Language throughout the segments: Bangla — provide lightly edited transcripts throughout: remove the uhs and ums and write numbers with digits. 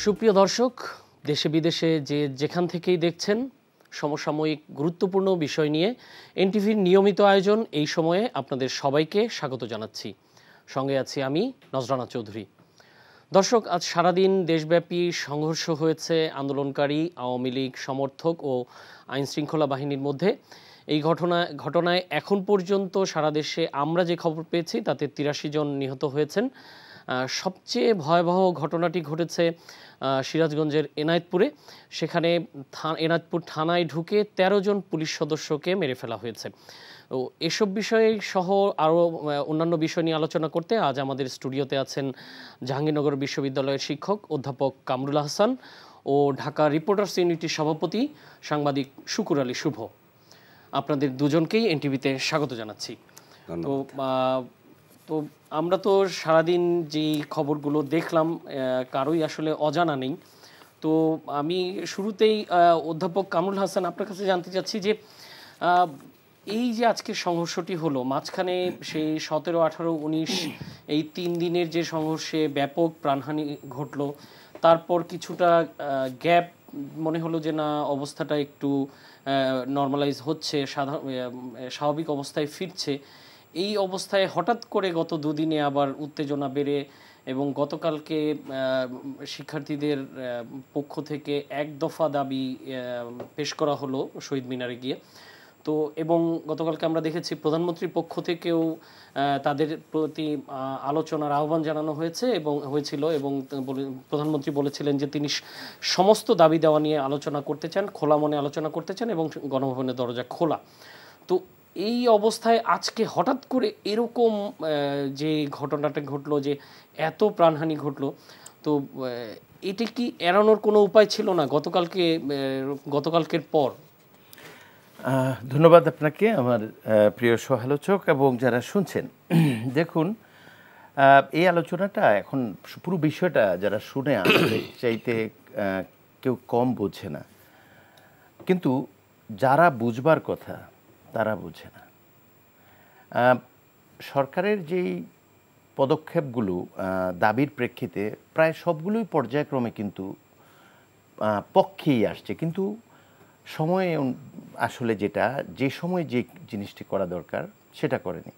সুপ্রিয় দর্শক, দেশে বিদেশে যেখান থেকেই দেখছেন, সমসাময়িক গুরুত্বপূর্ণ বিষয় নিয়ে এনটিভির নিয়মিত আয়োজন এই সময়ে আপনাদের সবাইকে স্বাগত জানাচ্ছি। সঙ্গে আছি আমি নজরানা চৌধুরী। দর্শক, আজ সারাদিন দেশব্যাপী সংঘর্ষ হয়েছে আন্দোলনকারী, আওয়ামী লীগ সমর্থক ও আইনশৃঙ্খলা বাহিনীর মধ্যে। এই ঘটনায় এখন পর্যন্ত সারা দেশে আমরা যে খবর পেয়েছি তাতে ৮৩ জন নিহত হয়েছেন। সবচেয়ে ভয়াবহ ঘটনাটি ঘটেছে সিরাজগঞ্জের এনায়েতপুরে। সেখানে এনায়েতপুর থানায় ঢুকে ১৩ জন পুলিশ সদস্যকে মেরে ফেলা হয়েছে। তো এসব বিষয়ে সহ আরও অন্যান্য বিষয় নিয়ে আলোচনা করতে আজ আমাদের স্টুডিওতে আছেন জাহাঙ্গীরনগর বিশ্ববিদ্যালয়ের শিক্ষক অধ্যাপক কামরুল আহসান ও ঢাকা রিপোর্টার্স ইউনিটির সভাপতি সাংবাদিক শুকুর আলী শুভ। আপনাদের দুজনকেই এনটিভিতে স্বাগত জানাচ্ছি। তো আমরা তো সারাদিন যেই খবরগুলো দেখলাম কারোই আসলে অজানা নেই। তো আমি শুরুতেই অধ্যাপক কামরুল হাসান আপনার কাছে জানতে চাচ্ছি যে এই যে আজকের সংঘর্ষটি হলো, মাঝখানে সেই ১৭, ১৮, ১৯ এই ৩ দিনের যে সংঘর্ষে ব্যাপক প্রাণহানি ঘটলো, তারপর কিছুটা গ্যাপ মনে হলো যে না, অবস্থাটা একটু নর্মালাইজ হচ্ছে, স্বাভাবিক অবস্থায় ফিরছে। এই অবস্থায় হঠাৎ করে গত দুদিনে আবার উত্তেজনা বেড়ে এবং গতকালকে শিক্ষার্থীদের পক্ষ থেকে এক দফা দাবি পেশ করা হলো শহীদ মিনারে গিয়ে। তো এবং গতকালকে আমরা দেখেছি প্রধানমন্ত্রীর পক্ষ থেকেও তাদের প্রতি আলোচনার আহ্বান জানানো হয়েছে এবং হয়েছিল, এবং প্রধানমন্ত্রী বলেছিলেন যে তিনি সমস্ত দাবি দেওয়া নিয়ে আলোচনা করতে চান, খোলা মনে আলোচনা করতে চান এবং গণভবনের দরজা খোলা। তো এই অবস্থায় আজকে হঠাৎ করে এরকম যে ঘটনাটা ঘটলো, যে এত প্রাণহানি ঘটলো, তো এটি কি এড়ানোর কোনো উপায় ছিল না গতকালকের পর? ধন্যবাদ আপনাকে, আমার প্রিয় সহালোচক এবং যারা শুনছেন। দেখুন, এই আলোচনাটা এখন পুরো বিষয়টা যারা শুনে আমাদের চাইতে কেউ কম বোঝে না, কিন্তু যারা বুঝবার কথা তারা বোঝে না। সরকারের যেই পদক্ষেপগুলো দাবির প্রেক্ষিতে প্রায় সবগুলোই পর্যায়ক্রমে কিন্তু পক্ষেই আসছে, কিন্তু সময়ে আসলে যে সময় যে জিনিসটি করা দরকার সেটা করেনি।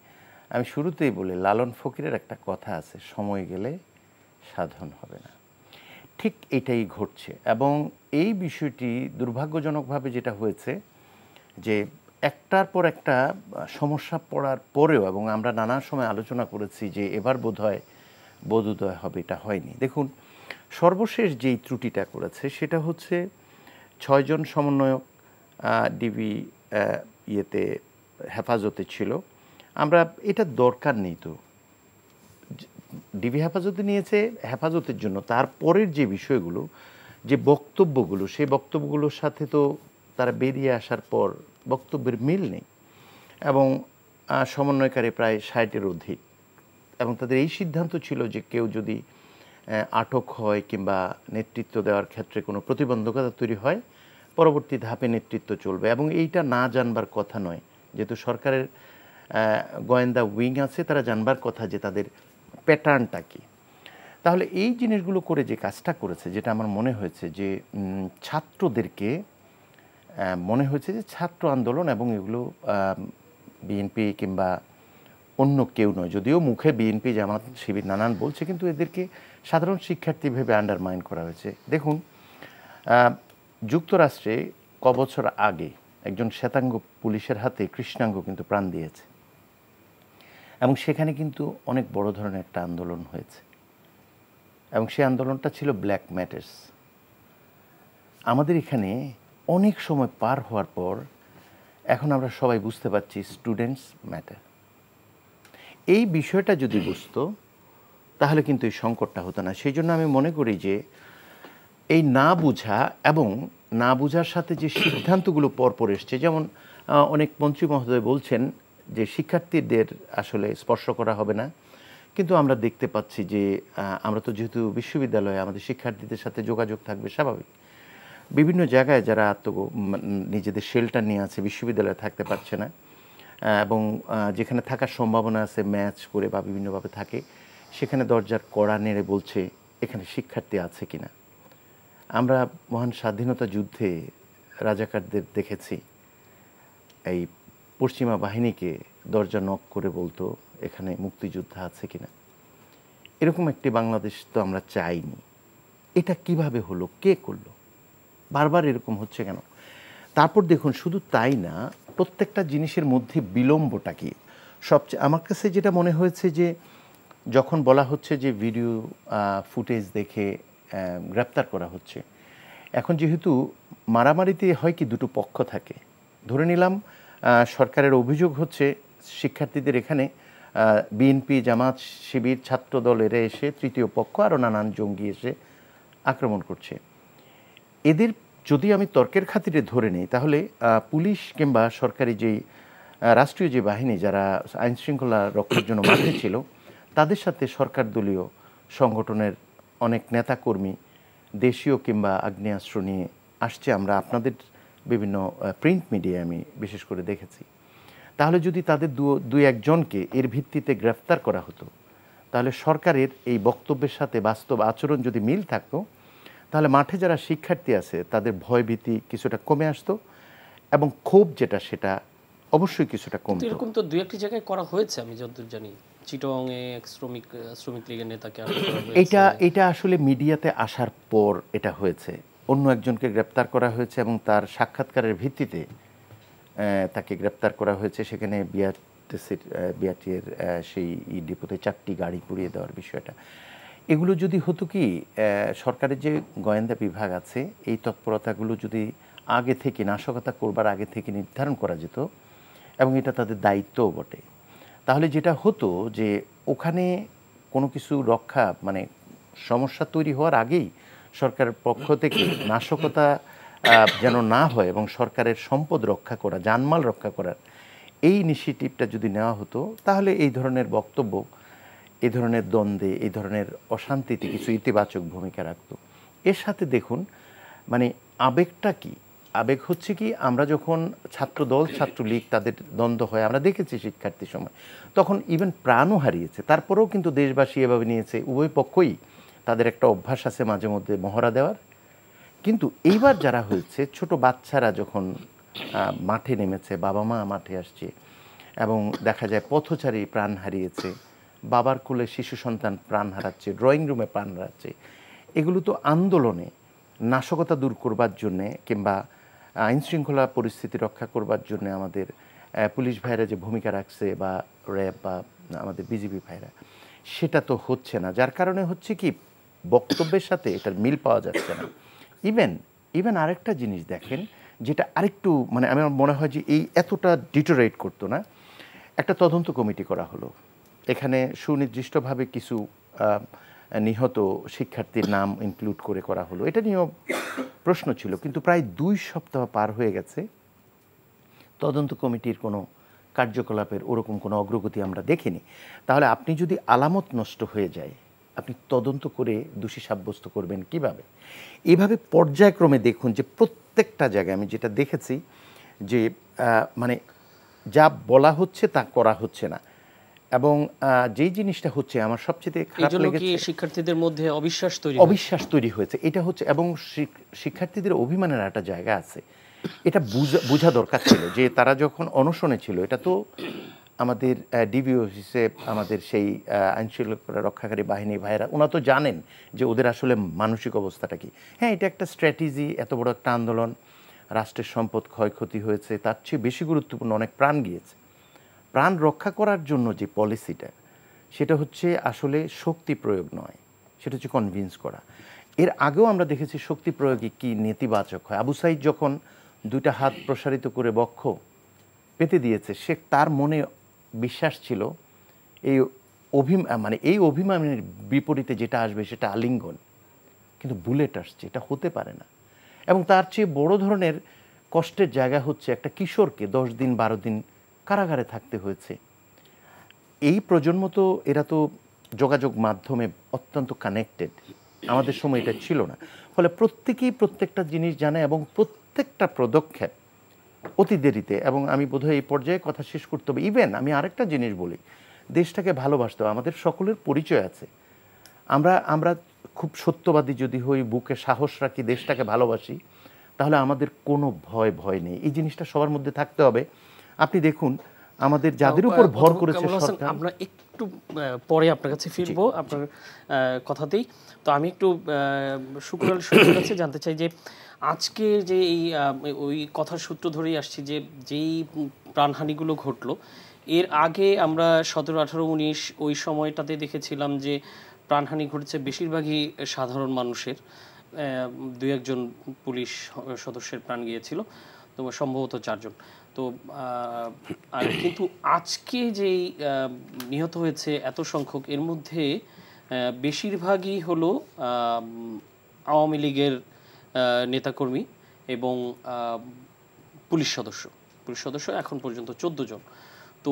আমি শুরুতেই বলি, লালন ফকিরের একটা কথা আছে, সময় গেলে সাধন হবে না। ঠিক এটাই ঘটছে এবং এই বিষয়টি দুর্ভাগ্যজনকভাবে যেটা হয়েছে যে একটার পর একটা সমস্যা পড়ার পরেও, এবং আমরা নানা সময় আলোচনা করেছি যে এবার বোধোদয় হবে, এটা হয়নি। দেখুন, সর্বশেষ যেই ত্রুটিটা করেছে সেটা হচ্ছে ৬ জন সমন্বয়ক ডিবি হেফাজতে ছিল। আমরা এটা দরকার নেই, তো ডিবি হেফাজতে নিয়েছে হেফাজতের জন্য, তারপরের যে বিষয়গুলো, যে বক্তব্যগুলো, সেই বক্তব্যগুলোর সাথে তো তারা বেরিয়ে আসার পর বক্তব্যের মিল নেই এবং সমন্বয়কারী প্রায় ৬০-এর অধিক, এবং তাদের এই সিদ্ধান্ত ছিল যে কেউ যদি আটক হয় কিংবা নেতৃত্ব দেওয়ার ক্ষেত্রে কোনো প্রতিবন্ধকতা তৈরি হয়, পরবর্তী ধাপে নেতৃত্ব চলবে। এবং এইটা না জানবার কথা নয়, যেহেতু সরকারের গোয়েন্দা উইং আছে, তারা জানবার কথা যে তাদের প্যাটার্নটা কী। তাহলে এই জিনিসগুলো করে যে কাজটা করেছে, যেটা আমার মনে হয়েছে যে ছাত্রদেরকে মনে হয়েছে যে ছাত্র আন্দোলন এবং এগুলো বিএনপি কিংবা অন্য কেউ নয়, যদিও মুখে বিএনপি, জামাত, শিবির নানান বলছে, কিন্তু এদেরকে সাধারণ শিক্ষার্থী ভেবে আন্ডারমাইন করা হয়েছে। দেখুন, যুক্তরাষ্ট্রে কবছর আগে একজন শ্বেতাঙ্গ পুলিশের হাতে কৃষ্ণাঙ্গ কিন্তু প্রাণ দিয়েছে এবং সেখানে কিন্তু অনেক বড় ধরনের একটা আন্দোলন হয়েছে এবং সেই আন্দোলনটা ছিল ব্ল্যাক ম্যাটার্স। আমাদের এখানে অনেক সময় পার হওয়ার পর এখন আমরা সবাই বুঝতে পারছি স্টুডেন্টস ম্যাটার। এই বিষয়টা যদি বুঝতো তাহলে কিন্তু এই সংকটটা হতো না। সেই জন্য আমি মনে করি যে এই না বুঝা এবং না বুঝার সাথে যে সিদ্ধান্তগুলো পরপর এসছে, যেমন অনেক মন্ত্রী মহোদয় বলছেন যে শিক্ষার্থীদের আসলে স্পর্শ করা হবে না, কিন্তু আমরা দেখতে পাচ্ছি যে আমরা তো যেহেতু বিশ্ববিদ্যালয়ে আমাদের শিক্ষার্থীদের সাথে যোগাযোগ থাকবে স্বাভাবিক, বিভিন্ন জায়গায় যারা নিজেদের শেল্টার নিয়ে আছে, বিশ্ববিদ্যালয়ে থাকতে পারছে না এবং যেখানে থাকার সম্ভাবনা আছে ম্যাচ করে বা বিভিন্নভাবে থাকে, সেখানে দরজার কড়া নেড়ে বলছে এখানে শিক্ষার্থী আছে কিনা। আমরা মহান স্বাধীনতা যুদ্ধে রাজাকারদের দেখেছি এই পশ্চিমা বাহিনীকে দরজা নক করে বলতো এখানে মুক্তিযোদ্ধা আছে কিনা। এরকম একটি বাংলাদেশ তো আমরা চাইনি। এটা কিভাবে হলো, কে করলো, বারবার এরকম হচ্ছে কেন? তারপর দেখুন, শুধু তাই না, প্রত্যেকটা জিনিসের মধ্যে বিলম্বটা কি। সবচেয়ে আমার কাছে যেটা মনে হয়েছে যে যখন বলা হচ্ছে যে ভিডিও ফুটেজ দেখে গ্রেপ্তার করা হচ্ছে, এখন যেহেতু মারামারিতে হয় কি দুটো পক্ষ থাকে, ধরে নিলাম সরকারের অভিযোগ হচ্ছে শিক্ষার্থীদের এখানে বিএনপি, জামাত, শিবির, ছাত্র দল এরা এসে তৃতীয় পক্ষ আরও নানান জঙ্গি এসে আক্রমণ করছে। এদের যদি আমি তর্কের খাতিরে ধরে নিই, তাহলে পুলিশ কিংবা সরকারি যেই রাষ্ট্রীয় যে বাহিনী যারা আইন শৃঙ্খলা রক্ষার জন্য মাঠে ছিল, তাদের সাথে সরকার দলীয় সংগঠনের অনেক নেতাকর্মী দেশীয় কিংবা আগ্নেয়াস্ত্র নিয়ে আসছে। আমরা আপনাদের বিভিন্ন প্রিন্ট মিডিয়ায় আমি বিশেষ করে দেখেছি। তাহলে যদি তাদের দুই একজনকে এর ভিত্তিতে গ্রেফতার করা হতো, তাহলে সরকারের এই বক্তব্যের সাথে বাস্তব আচরণ যদি মিল থাকতো, তাহলে মাঠে যারা শিক্ষার্থী আছে তাদের ভয়ভীতি কিছুটা কমে আসতো এবং ক্ষোভ যেটা সেটা অবশ্যই কিছুটা কমতো। এরকম তো দুই একটি জায়গায় করা হয়েছে আমি যতদূর জানি। চিটংয়ে শ্রমিক লীগের নেতাকে আটক করা হয়েছে। এটা আসলে মিডিয়াতে আসার পর এটা হয়েছে। অন্য একজনকে গ্রেপ্তার করা হয়েছে এবং তার সাক্ষাৎকারের ভিত্তিতে তাকে গ্রেপ্তার করা হয়েছে। সেখানে বিআরটির সেই ডিপোতে 4টি গাড়ি পুড়িয়ে দেওয়ার বিষয়টা, এগুলো যদি হতো কি, সরকারের যে গোয়েন্দা বিভাগ আছে এই তৎপরতাগুলো যদি আগে থেকে, নাশকতা করবার আগে থেকে নির্ধারণ করা যেত, এবং এটা তাদের দায়িত্বও বটে, তাহলে যেটা হতো যে ওখানে কোনো কিছু রক্ষা, মানে সমস্যা তৈরি হওয়ার আগেই সরকারের পক্ষ থেকে নাশকতা যেন না হয় এবং সরকারের সম্পদ রক্ষা করা, জানমাল রক্ষা করার এই ইনিশিয়েটিভটা যদি নেওয়া হতো, তাহলে এই ধরনের বক্তব্য, এই ধরনের দ্বন্দ্বে, এই ধরনের অশান্তিতে কিছু ইতিবাচক ভূমিকা রাখতো। এর সাথে দেখুন, মানে আবেগটা কি, আবেগ হচ্ছে কি, আমরা যখন ছাত্রদল ছাত্রলীগ তাদের দ্বন্দ্ব হয় আমরা দেখেছি শিক্ষার্থীর সময়, তখন ইভেন প্রাণও হারিয়েছে, তারপরেও কিন্তু দেশবাসী এভাবে নিয়েছে। উভয় পক্ষই তাদের একটা অভ্যাস আছে মাঝে মধ্যে মহড়া দেওয়ার। কিন্তু এইবার যারা হয়েছে, ছোট বাচ্চারা যখন মাঠে নেমেছে, বাবা মা মাঠে আসছে এবং দেখা যায় পথচারী প্রাণ হারিয়েছে, বাবার কোলে শিশু সন্তান প্রাণ হারাচ্ছে, ড্রয়িং রুমে প্রাণ হারাচ্ছে, এগুলো তো আন্দোলনে নাশকতা দূর করবার জন্যে কিংবা আইন শৃঙ্খলা পরিস্থিতি রক্ষা করবার জন্য আমাদের পুলিশ ভাইরা যে ভূমিকা রাখছে বা র্যাব বা আমাদের বিজিবি ভাইরা, সেটা তো হচ্ছে না। যার কারণে হচ্ছে কি, বক্তব্যের সাথে এটার মিল পাওয়া যাচ্ছে না। ইভেন আরেকটা জিনিস দেখেন, যেটা আরেকটু, মানে আমার মনে হয় যে এই এতটা ডিটোরেট করতো না। একটা তদন্ত কমিটি করা হলো, এখানে সুনির্দিষ্টভাবে কিছু নিহত শিক্ষার্থীর নাম ইনক্লুড করে করা হলো। এটা নিয়েও প্রশ্ন ছিল, কিন্তু প্রায় 2 সপ্তাহ পার হয়ে গেছে, তদন্ত কমিটির কোনো কার্যকলাপের ওরকম কোনো অগ্রগতি আমরা দেখিনি। তাহলে আপনি যদি আলামত নষ্ট হয়ে যায়, আপনি তদন্ত করে দোষী সাব্যস্ত করবেন কিভাবে? এভাবে পর্যায়ক্রমে দেখুন যে প্রত্যেকটা জায়গায় আমি যেটা দেখেছি যে মানে যা বলা হচ্ছে তা করা হচ্ছে না, এবং যেই জিনিসটা হচ্ছে আমার সবচেয়ে খারাপ লেগেছে, শিক্ষার্থীদের মধ্যে অবিশ্বাস তৈরি হয়েছে। এটা হচ্ছে, এবং শিক্ষার্থীদের অভিমানের একটা জায়গা আছে, এটা বোঝা দরকার ছিল যে তারা যখন অনশনে ছিল, এটা তো আমাদের ডিবি অফিসে আমাদের সেই আইনশৃঙ্খলা রক্ষাকারী বাহিনী ভাইরা, ওনারা তো জানেন যে ওদের আসলে মানসিক অবস্থাটা কি। হ্যাঁ, এটা একটা স্ট্র্যাটেজি, এত বড় একটা আন্দোলন, রাষ্ট্রের সম্পদ ক্ষয়ক্ষতি হয়েছে, তার চেয়ে বেশি গুরুত্বপূর্ণ অনেক প্রাণ গিয়েছে। প্রাণ রক্ষা করার জন্য যে পলিসিটা, সেটা হচ্ছে আসলে শক্তি প্রয়োগ নয়, সেটা হচ্ছে কনভিন্স করা। এর আগেও আমরা দেখেছি শক্তি প্রয়োগে কি নেতিবাচক হয়। আবু সাইদ যখন 2টা হাত প্রসারিত করে বক্ষ পেতে দিয়েছে, সে তার মনে বিশ্বাস ছিল এই এই অভিমানের বিপরীতে যেটা আসবে সেটা আলিঙ্গন, কিন্তু বুলেট আসছে, এটা হতে পারে না। এবং তার চেয়ে বড় ধরনের কষ্টের জায়গা হচ্ছে একটা কিশোরকে 10 দিন 12 দিন কারাগারে থাকতে হয়েছে। এই প্রজন্ম তো, এরা তো যোগাযোগ মাধ্যমে অত্যন্ত কানেক্টেড, আমাদের সময় এটা ছিল না। ফলে প্রত্যেকেই প্রত্যেকটা জিনিস জানে এবং প্রত্যেকটা পদক্ষেপ অতি দেরিতে। এবং আমি বোধহয় এই পর্যায়ে কথা শেষ করতে হবে। ইভেন আমি আরেকটা জিনিস বলি, দেশটাকে ভালোবাসতে হবে, আমাদের সকলের পরিচয় আছে। আমরা খুব সত্যবাদী যদি হই, বুকে সাহস রাখি, দেশটাকে ভালোবাসি, তাহলে আমাদের কোনো ভয় নেই। এই জিনিসটা সবার মধ্যে থাকতে হবে। আপনি দেখুন আমাদের যাদের উপর ভর করেছে সরকার। আমরা একটু পরে আপনার কাছে ফিরবো আপনার কথাতেই। তো আমি একটু শুকুরুল শহীদের কাছে জানতে চাই যে আজকে যে এই ওই কথার সূত্র ধরেই আসছি যে যেই প্রাণহানিগুলো ঘটলো, এর আগে আমরা 17, 18, 19 ওই সময়টাতে দেখেছিলাম যে প্রাণহানি ঘটেছে বেশিরভাগই সাধারণ মানুষের। দুই একজন পুলিশ সদস্যের প্রাণ গিয়েছিল, তো সম্ভবত 4 জন। তো আর কিন্তু আজকে যেই নিহত হয়েছে এত সংখ্যক, এর মধ্যে বেশিরভাগই হলো আওয়ামী লীগের নেতাকর্মী এবং পুলিশ সদস্য এখন পর্যন্ত 14 জন। তো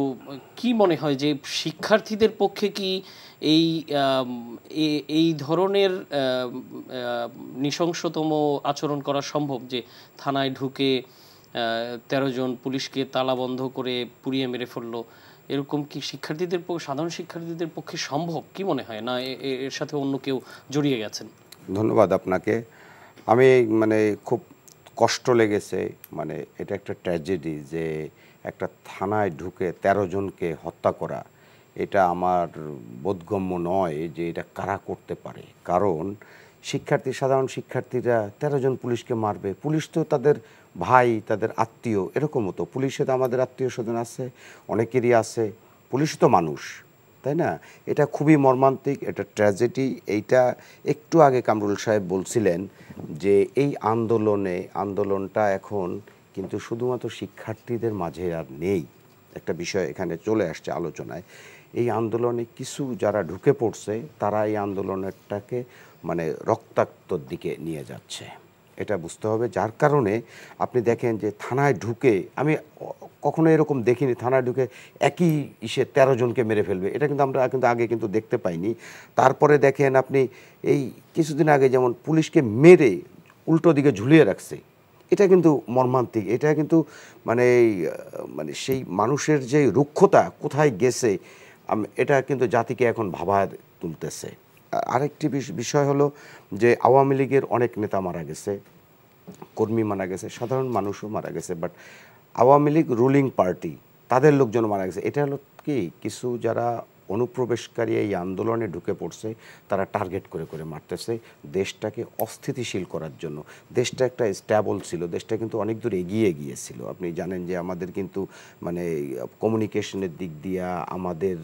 কি মনে হয় যে শিক্ষার্থীদের পক্ষে কি এই ধরনের নৃশংসতম আচরণ করা সম্ভব, যে থানায় ঢুকে 13 জন পুলিশকে তালা বন্ধ করে পুড়িয়ে মেরে ফেললো? এরকম কি সাধারণ শিক্ষার্থীদের পক্ষে সম্ভব? কি মনে হয়, না এর সাথে অন্য কেউ জড়িয়ে গেছেন? ধন্যবাদ আপনাকে। আমি মানে খুব কষ্ট লেগেছে, মানে এটা একটা ট্র্যাজেডি যে একটা থানায় ঢুকে 13 জনকে হত্যা করা। এটা আমার বোধগম্য নয় যে এটা কারা করতে পারে। কারণ সাধারণ শিক্ষার্থীরা 13 জন পুলিশকে মারবে? পুলিশ তো তাদের ভাই, তাদের আত্মীয়, এরকমও তো পুলিশে তো আমাদের আত্মীয় স্বজন আছে, অনেকেরই আছে। পুলিশ তো মানুষ, তাই না? এটা খুবই মর্মান্তিক, এটা ট্র্যাজেডি। এইটা একটু আগে কামরুল সাহেব বলছিলেন যে এই আন্দোলনটা এখন কিন্তু শুধুমাত্র শিক্ষার্থীদের মাঝে আর নেই। একটা বিষয় এখানে চলে আসছে আলোচনায়। এই আন্দোলনে কিছু যারা ঢুকে পড়ছে, তারা এই আন্দোলনটাকে মানে রক্তাক্তর দিকে নিয়ে যাচ্ছে, এটা বুঝতে হবে। যার কারণে আপনি দেখেন যে থানায় ঢুকে, আমি কখনো এরকম দেখিনি থানায় ঢুকে একই 13 জনকে মেরে ফেলবে। এটা কিন্তু আমরা আগে কিন্তু দেখতে পাইনি। তারপরে দেখেন আপনি এই কিছুদিন আগে যেমন পুলিশকে মেরে উল্টো দিকে ঝুলিয়ে রাখছে, এটা কিন্তু মর্মান্তিক। এটা কিন্তু মানে সেই মানুষের যে রুক্ষতা কোথায় গেছে, এটা কিন্তু জাতিকে এখন ভাবায় তুলতেছে। আরেকটি বিষয় হলো যে আওয়ামী লীগের অনেক নেতা মারা গেছে, কর্মী মারা গেছে, সাধারণ মানুষও মারা গেছে, but Awami League ruling party, তাদের লোকজন মারা গেছে। এটা হলো কি, কিছু যারা অনুপ্রবেশকারী এই আন্দোলনে ঢুকে পড়ছে, তারা টার্গেট করে করে মারতেছে দেশটাকে অস্থিতিশীল করার জন্য। দেশটা একটা স্ট্যাবল ছিল, দেশটা কিন্তু অনেক দূর এগিয়ে গিয়েছিল। আপনি জানেন যে আমাদের কিন্তু মানে কমিউনিকেশনের দিক দিয়া, আমাদের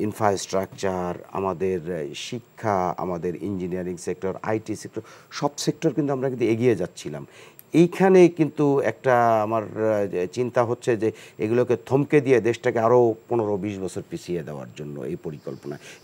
ইনফ্রাস্ট্রাকচার, আমাদের শিক্ষা, আমাদের ইঞ্জিনিয়ারিং সেক্টর, আইটি সেক্টর, সব সেক্টর কিন্তু আমরা কিন্তু এগিয়ে যাচ্ছিলাম। এইখানে কিন্তু একটা আমার চিন্তা হচ্ছে যে এগুলোকে থমকে দিয়ে দেশটাকে আরও 15-20 বছর পিছিয়ে দেওয়ার জন্য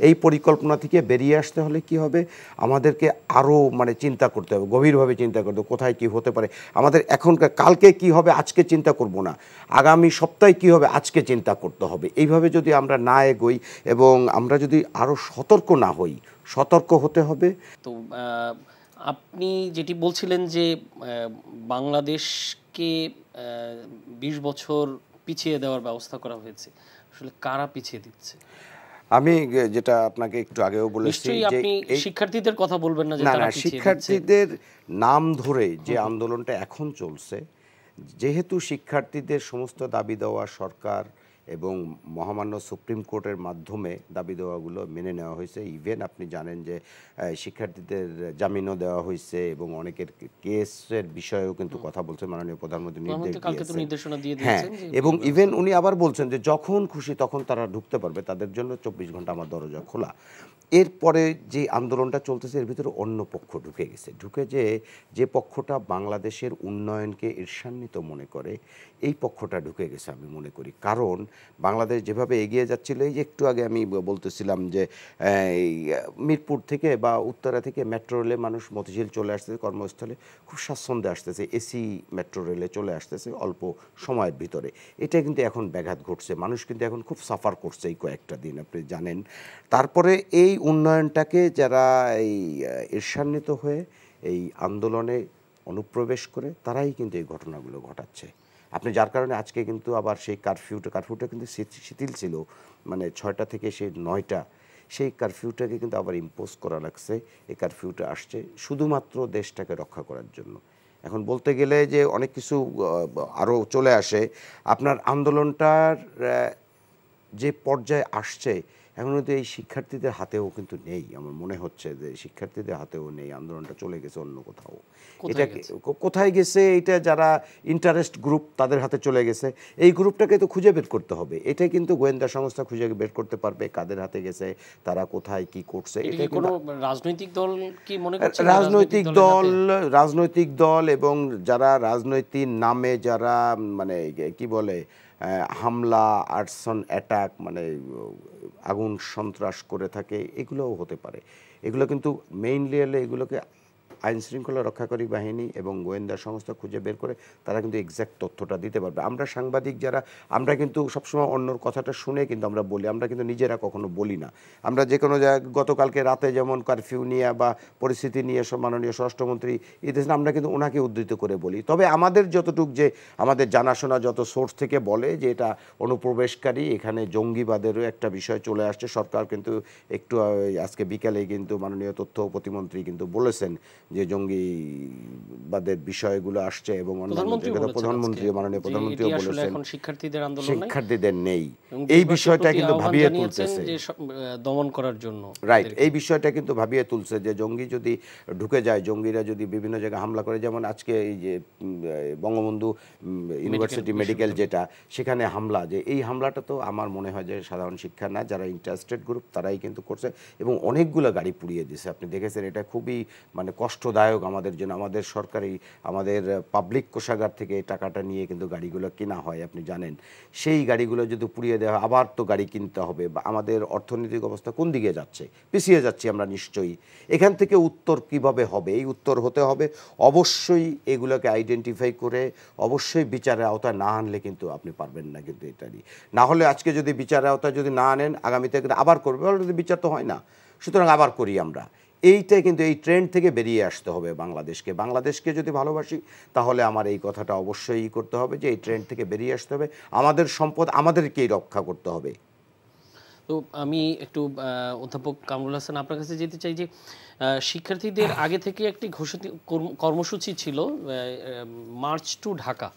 এই পরিকল্পনা থেকে বেরিয়ে আসতে হলে কি হবে, আমাদেরকে আরও মানে চিন্তা করতে হবে, গভীরভাবে চিন্তা করতে হবে কোথায় কি হতে পারে। আমাদের এখনকার কালকে কি হবে আজকে চিন্তা করব না, আগামী সপ্তাহে কি হবে আজকে চিন্তা করতে হবে। এইভাবে যদি আমরা না এগোই এবং আমরা যদি আরও সতর্ক না হই, সতর্ক হতে হবে। তো আপনি যেটি বলছিলেন যে বাংলাদেশকে 20 বছর পিছিয়ে দেওয়ার ব্যবস্থা করা হয়েছে, আসলে কারা পিছিয়ে দিচ্ছে? আমি যেটা আপনাকে একটু আগেও বলেছি যে আপনি শিক্ষার্থীদের কথা বলবেন না যে তারা পিছিয়ে দিচ্ছে? শিক্ষার্থীদের নাম ধরে যে আন্দোলনটা এখন চলছে, যেহেতু শিক্ষার্থীদের সমস্ত দাবি দেওয়া সরকার এবং মহামান্য সুপ্রিম কোর্টের মাধ্যমে দাবি দেওয়াগুলো মেনে নেওয়া হয়েছে। ইভেন আপনি জানেন যে শিক্ষার্থীদের জামিনও দেওয়া হয়েছে এবং অনেকের কেসের বিষয়েও কিন্তু কথা বলছে মাননীয় প্রধানমন্ত্রী, নির্দেশনা দিয়ে হ্যাঁ। এবং ইভেন উনি আবার বলছেন যে যখন খুশি তখন তারা ঢুকতে পারবে, তাদের জন্য 24 ঘন্টা আমার দরজা খোলা। এরপরে যে আন্দোলনটা চলতেছে এর ভিতরে অন্য পক্ষ ঢুকে গেছে, ঢুকে যে পক্ষটা বাংলাদেশের উন্নয়নকে ঈর্ষান্বিত মনে করে, এই পক্ষটা ঢুকে গেছে আমি মনে করি। কারণ বাংলাদেশ যেভাবে এগিয়ে যাচ্ছিল, এই যে একটু আগে আমি বলতেছিলাম যে মিরপুর থেকে বা উত্তরা থেকে মেট্রো রেলে মানুষ মতিঝিল চলে আসতেছে, কর্মস্থলে খুব স্বাচ্ছন্দ্যে আসতেছে, এসি মেট্রো রেলে চলে আসতেছে অল্প সময়ের ভিতরে। এটা কিন্তু এখন ব্যাঘাত ঘটছে, মানুষ কিন্তু এখন খুব সাফার করছে এই কয়েকটা দিন, আপনি জানেন। তারপরে এই উন্নয়নটাকে যারা এই ঈর্ষান্বিত হয়ে এই আন্দোলনে অনুপ্রবেশ করে, তারাই কিন্তু এই ঘটনাগুলো ঘটাচ্ছে। আপনি যার কারণে আজকে কিন্তু আবার সেই কারফিউটা কিন্তু শিথিল ছিল, মানে 6টা থেকে সেই 9টা, সেই কারফিউটাকে কিন্তু আবার ইম্পোজ করা লাগছে। এই কারফিউটা আসছে শুধুমাত্র দেশটাকে রক্ষা করার জন্য। এখন বলতে গেলে যে অনেক কিছু আরও চলে আসে। আপনার আন্দোলনটার যে পর্যায়ে আসছে এখন কিন্তু এই শিক্ষার্থীদের হাতেও কিন্তু নেই। আমার মনে হচ্ছে যে শিক্ষার্থীদের হাতেও নেই, আন্দোলনটা চলে গেছে অন্য কোথাও। এটা কোথায় গেছে, এটা যারা ইন্টারেস্ট গ্রুপ তাদের হাতে চলে গেছে। এই গ্রুপটাকে তো খুঁজে বের করতে হবে। এটাই কিন্তু গোয়েন্দা সংস্থা খুঁজে বের করতে পারবে কাদের হাতে গেছে, তারা কোথায় কি করছে। এটা কোনো রাজনৈতিক দল কি মনে করছে? রাজনৈতিক দল এবং যারা রাজনৈতিক নামে যারা মানে কি বলে হামলা, আর্সন অ্যাটাক, মানে আগুন সন্ত্রাস করে থাকে, এগুলোও হতে পারে। এগুলো কিন্তু মেইনলি হলে এগুলোকে আইন শৃঙ্খলা রক্ষাকারী বাহিনী এবং গোয়েন্দা সংস্থা খুঁজে বের করে তারা কিন্তু এক্স্যাক্ট তথ্যটা দিতে পারবে। আমরা সাংবাদিক যারা, আমরা কিন্তু সবসময় অন্যর কথাটা শুনে কিন্তু আমরা বলি, আমরা কিন্তু নিজেরা কখনো বলি না। আমরা যে কোনো জায়গায় গতকালকে রাতে যেমন কারফিউ নিয়ে বা পরিস্থিতি নিয়ে মাননীয় স্বরাষ্ট্রমন্ত্রী ইতিহাস আমরা কিন্তু ওনাকে উদ্ধৃত করে বলি। তবে আমাদের যতটুক যে আমাদের জানাশোনা যত সোর্স থেকে বলে যে এটা অনুপ্রবেশকারী, এখানে জঙ্গিবাদেরও একটা বিষয় চলে আসছে। সরকার কিন্তু একটু আজকে বিকালে কিন্তু মাননীয় তথ্য প্রতিমন্ত্রী কিন্তু বলেছেন যে জঙ্গিবাদের বিষয়গুলো আসছে এবং প্রধানমন্ত্রী মাননীয় প্রধানমন্ত্রীও বলেছেন শিক্ষার্থীদের নেই। এই বিষয়টা কিন্তু ভাবিয়ে তুলতেছে দমন করার জন্য, রাইট। এই বিষয়টা কিন্তু ভাবিয়ে তুলছে যে জঙ্গি যদি ঢুকে যায়, জঙ্গিরা যদি বিভিন্ন জায়গায় হামলা করে, যেমন আজকে এই যে বঙ্গবন্ধু ইউনিভার্সিটি মেডিকেল যেটা, সেখানে হামলা, যে এই হামলাটা তো আমার মনে হয় যে সাধারণ শিক্ষা না, যারা ইন্টারেস্টেড গ্রুপ তারাই কিন্তু করছে এবং অনেকগুলো গাড়ি পুড়িয়ে দিছে। আপনি দেখেছেন, এটা খুবই মানে কষ্টদায়ক আমাদের জন্য। আমাদের সরকারি, আমাদের পাবলিক কোষাগার থেকে টাকাটা নিয়ে কিন্তু গাড়িগুলো কেনা হয়, আপনি জানেন। সেই গাড়িগুলো যদি পুড়িয়ে দেওয়া হয়, আবার তো গাড়ি কিনতে হবে। বা আমাদের অর্থনৈতিক অবস্থা কোন দিকে যাচ্ছে? পিছিয়ে যাচ্ছি আমরা নিশ্চয়ই। এখান থেকে উত্তর কিভাবে হবে? এই উত্তর হতে হবে অবশ্যই এগুলোকে আইডেন্টিফাই করে অবশ্যই বিচারের আওতায় না আনলে কিন্তু আপনি পারবেন না। কিন্তু এটারই না হলে আজকে যদি বিচারের আওতায় যদি না আনেন, আগামীতে আবার করবে, অলরেডি বিচার তো হয় না, সুতরাং আবার করি আমরা। এইটাই কিন্তু এই ট্রেন্ড থেকে বেরিয়ে আসতে হবে বাংলাদেশকে যদি ভালোবাসি তাহলে আমার এই কথাটা অবশ্যই করতে হবে যে এই ট্রেন্ড থেকে বেরিয়ে আসতে হবে। আমাদের সম্পদ আমাদেরকেই রক্ষা করতে হবে। তো আমি একটু অধ্যাপক কামরুল হাসান আপনার কাছে যেতে চাই যে শিক্ষার্থীদের আগে থেকে একটি ঘোষিত কর্মসূচি ছিল মার্চ টু ঢাকা।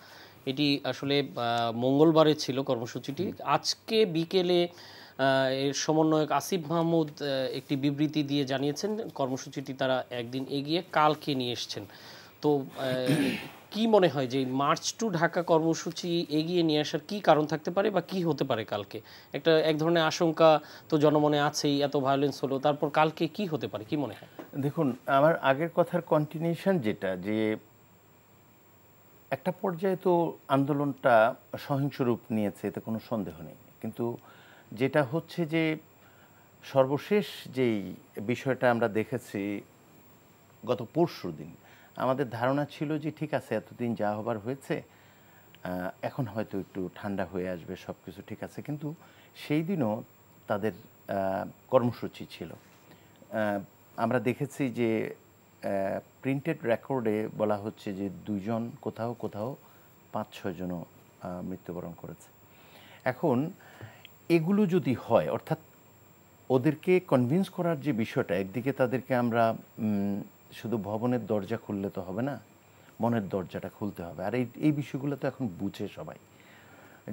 এটি আসলে মঙ্গলবারে ছিল কর্মসূচিটি। আজকে বিকেলে এর সমন্বয়ক আসিফ মাহমুদ একটি বিবৃতি দিয়ে জানিয়েছেন কর্মসূচিটি তারা একদিন এগিয়ে কালকে নিয়ে এসছেন। তো কি মনে হয় যে মার্চ টু ঢাকা কর্মসূচি এগিয়ে নিয়ে আসার কি কারণ থাকতে পারে বা কি হতে পারে কালকে? এক ধরনের আশঙ্কা তো জনমনে আছেই, এত ভায়োলেন্স হলো, তারপর কালকে কি হতে পারে, কি মনে হয়? দেখুন, আমার আগের কথার কন্টিনিউশন যেটা, যে একটা পর্যায়ে তো আন্দোলনটা সহিংস রূপ নিয়েছে, এতে কোনো সন্দেহ নেই। কিন্তু যেটা হচ্ছে যে সর্বশেষ যেই বিষয়টা আমরা দেখেছি গত পরশু দিন, আমাদের ধারণা ছিল যে ঠিক আছে, এতদিন যা হবার হয়েছে, এখন হয়তো একটু ঠান্ডা হয়ে আসবে, সব কিছু ঠিক আছে। কিন্তু সেই দিনও তাদের কর্মসূচি ছিল। আমরা দেখেছি যে প্রিন্টেড রেকর্ডে বলা হচ্ছে যে 2 জন, কোথাও কোথাও 5-6 জনও মৃত্যুবরণ করেছে। এখন এগুলো যদি হয়, অর্থাৎ ওদেরকে কনভিন্স করার যে বিষয়টা, একদিকে তাদেরকে আমরা শুধু ভবনের দরজা খুললে তো হবে না, মনের দরজাটা খুলতে হবে। আর এই বিষয়গুলো তো এখন বুঝে সবাই,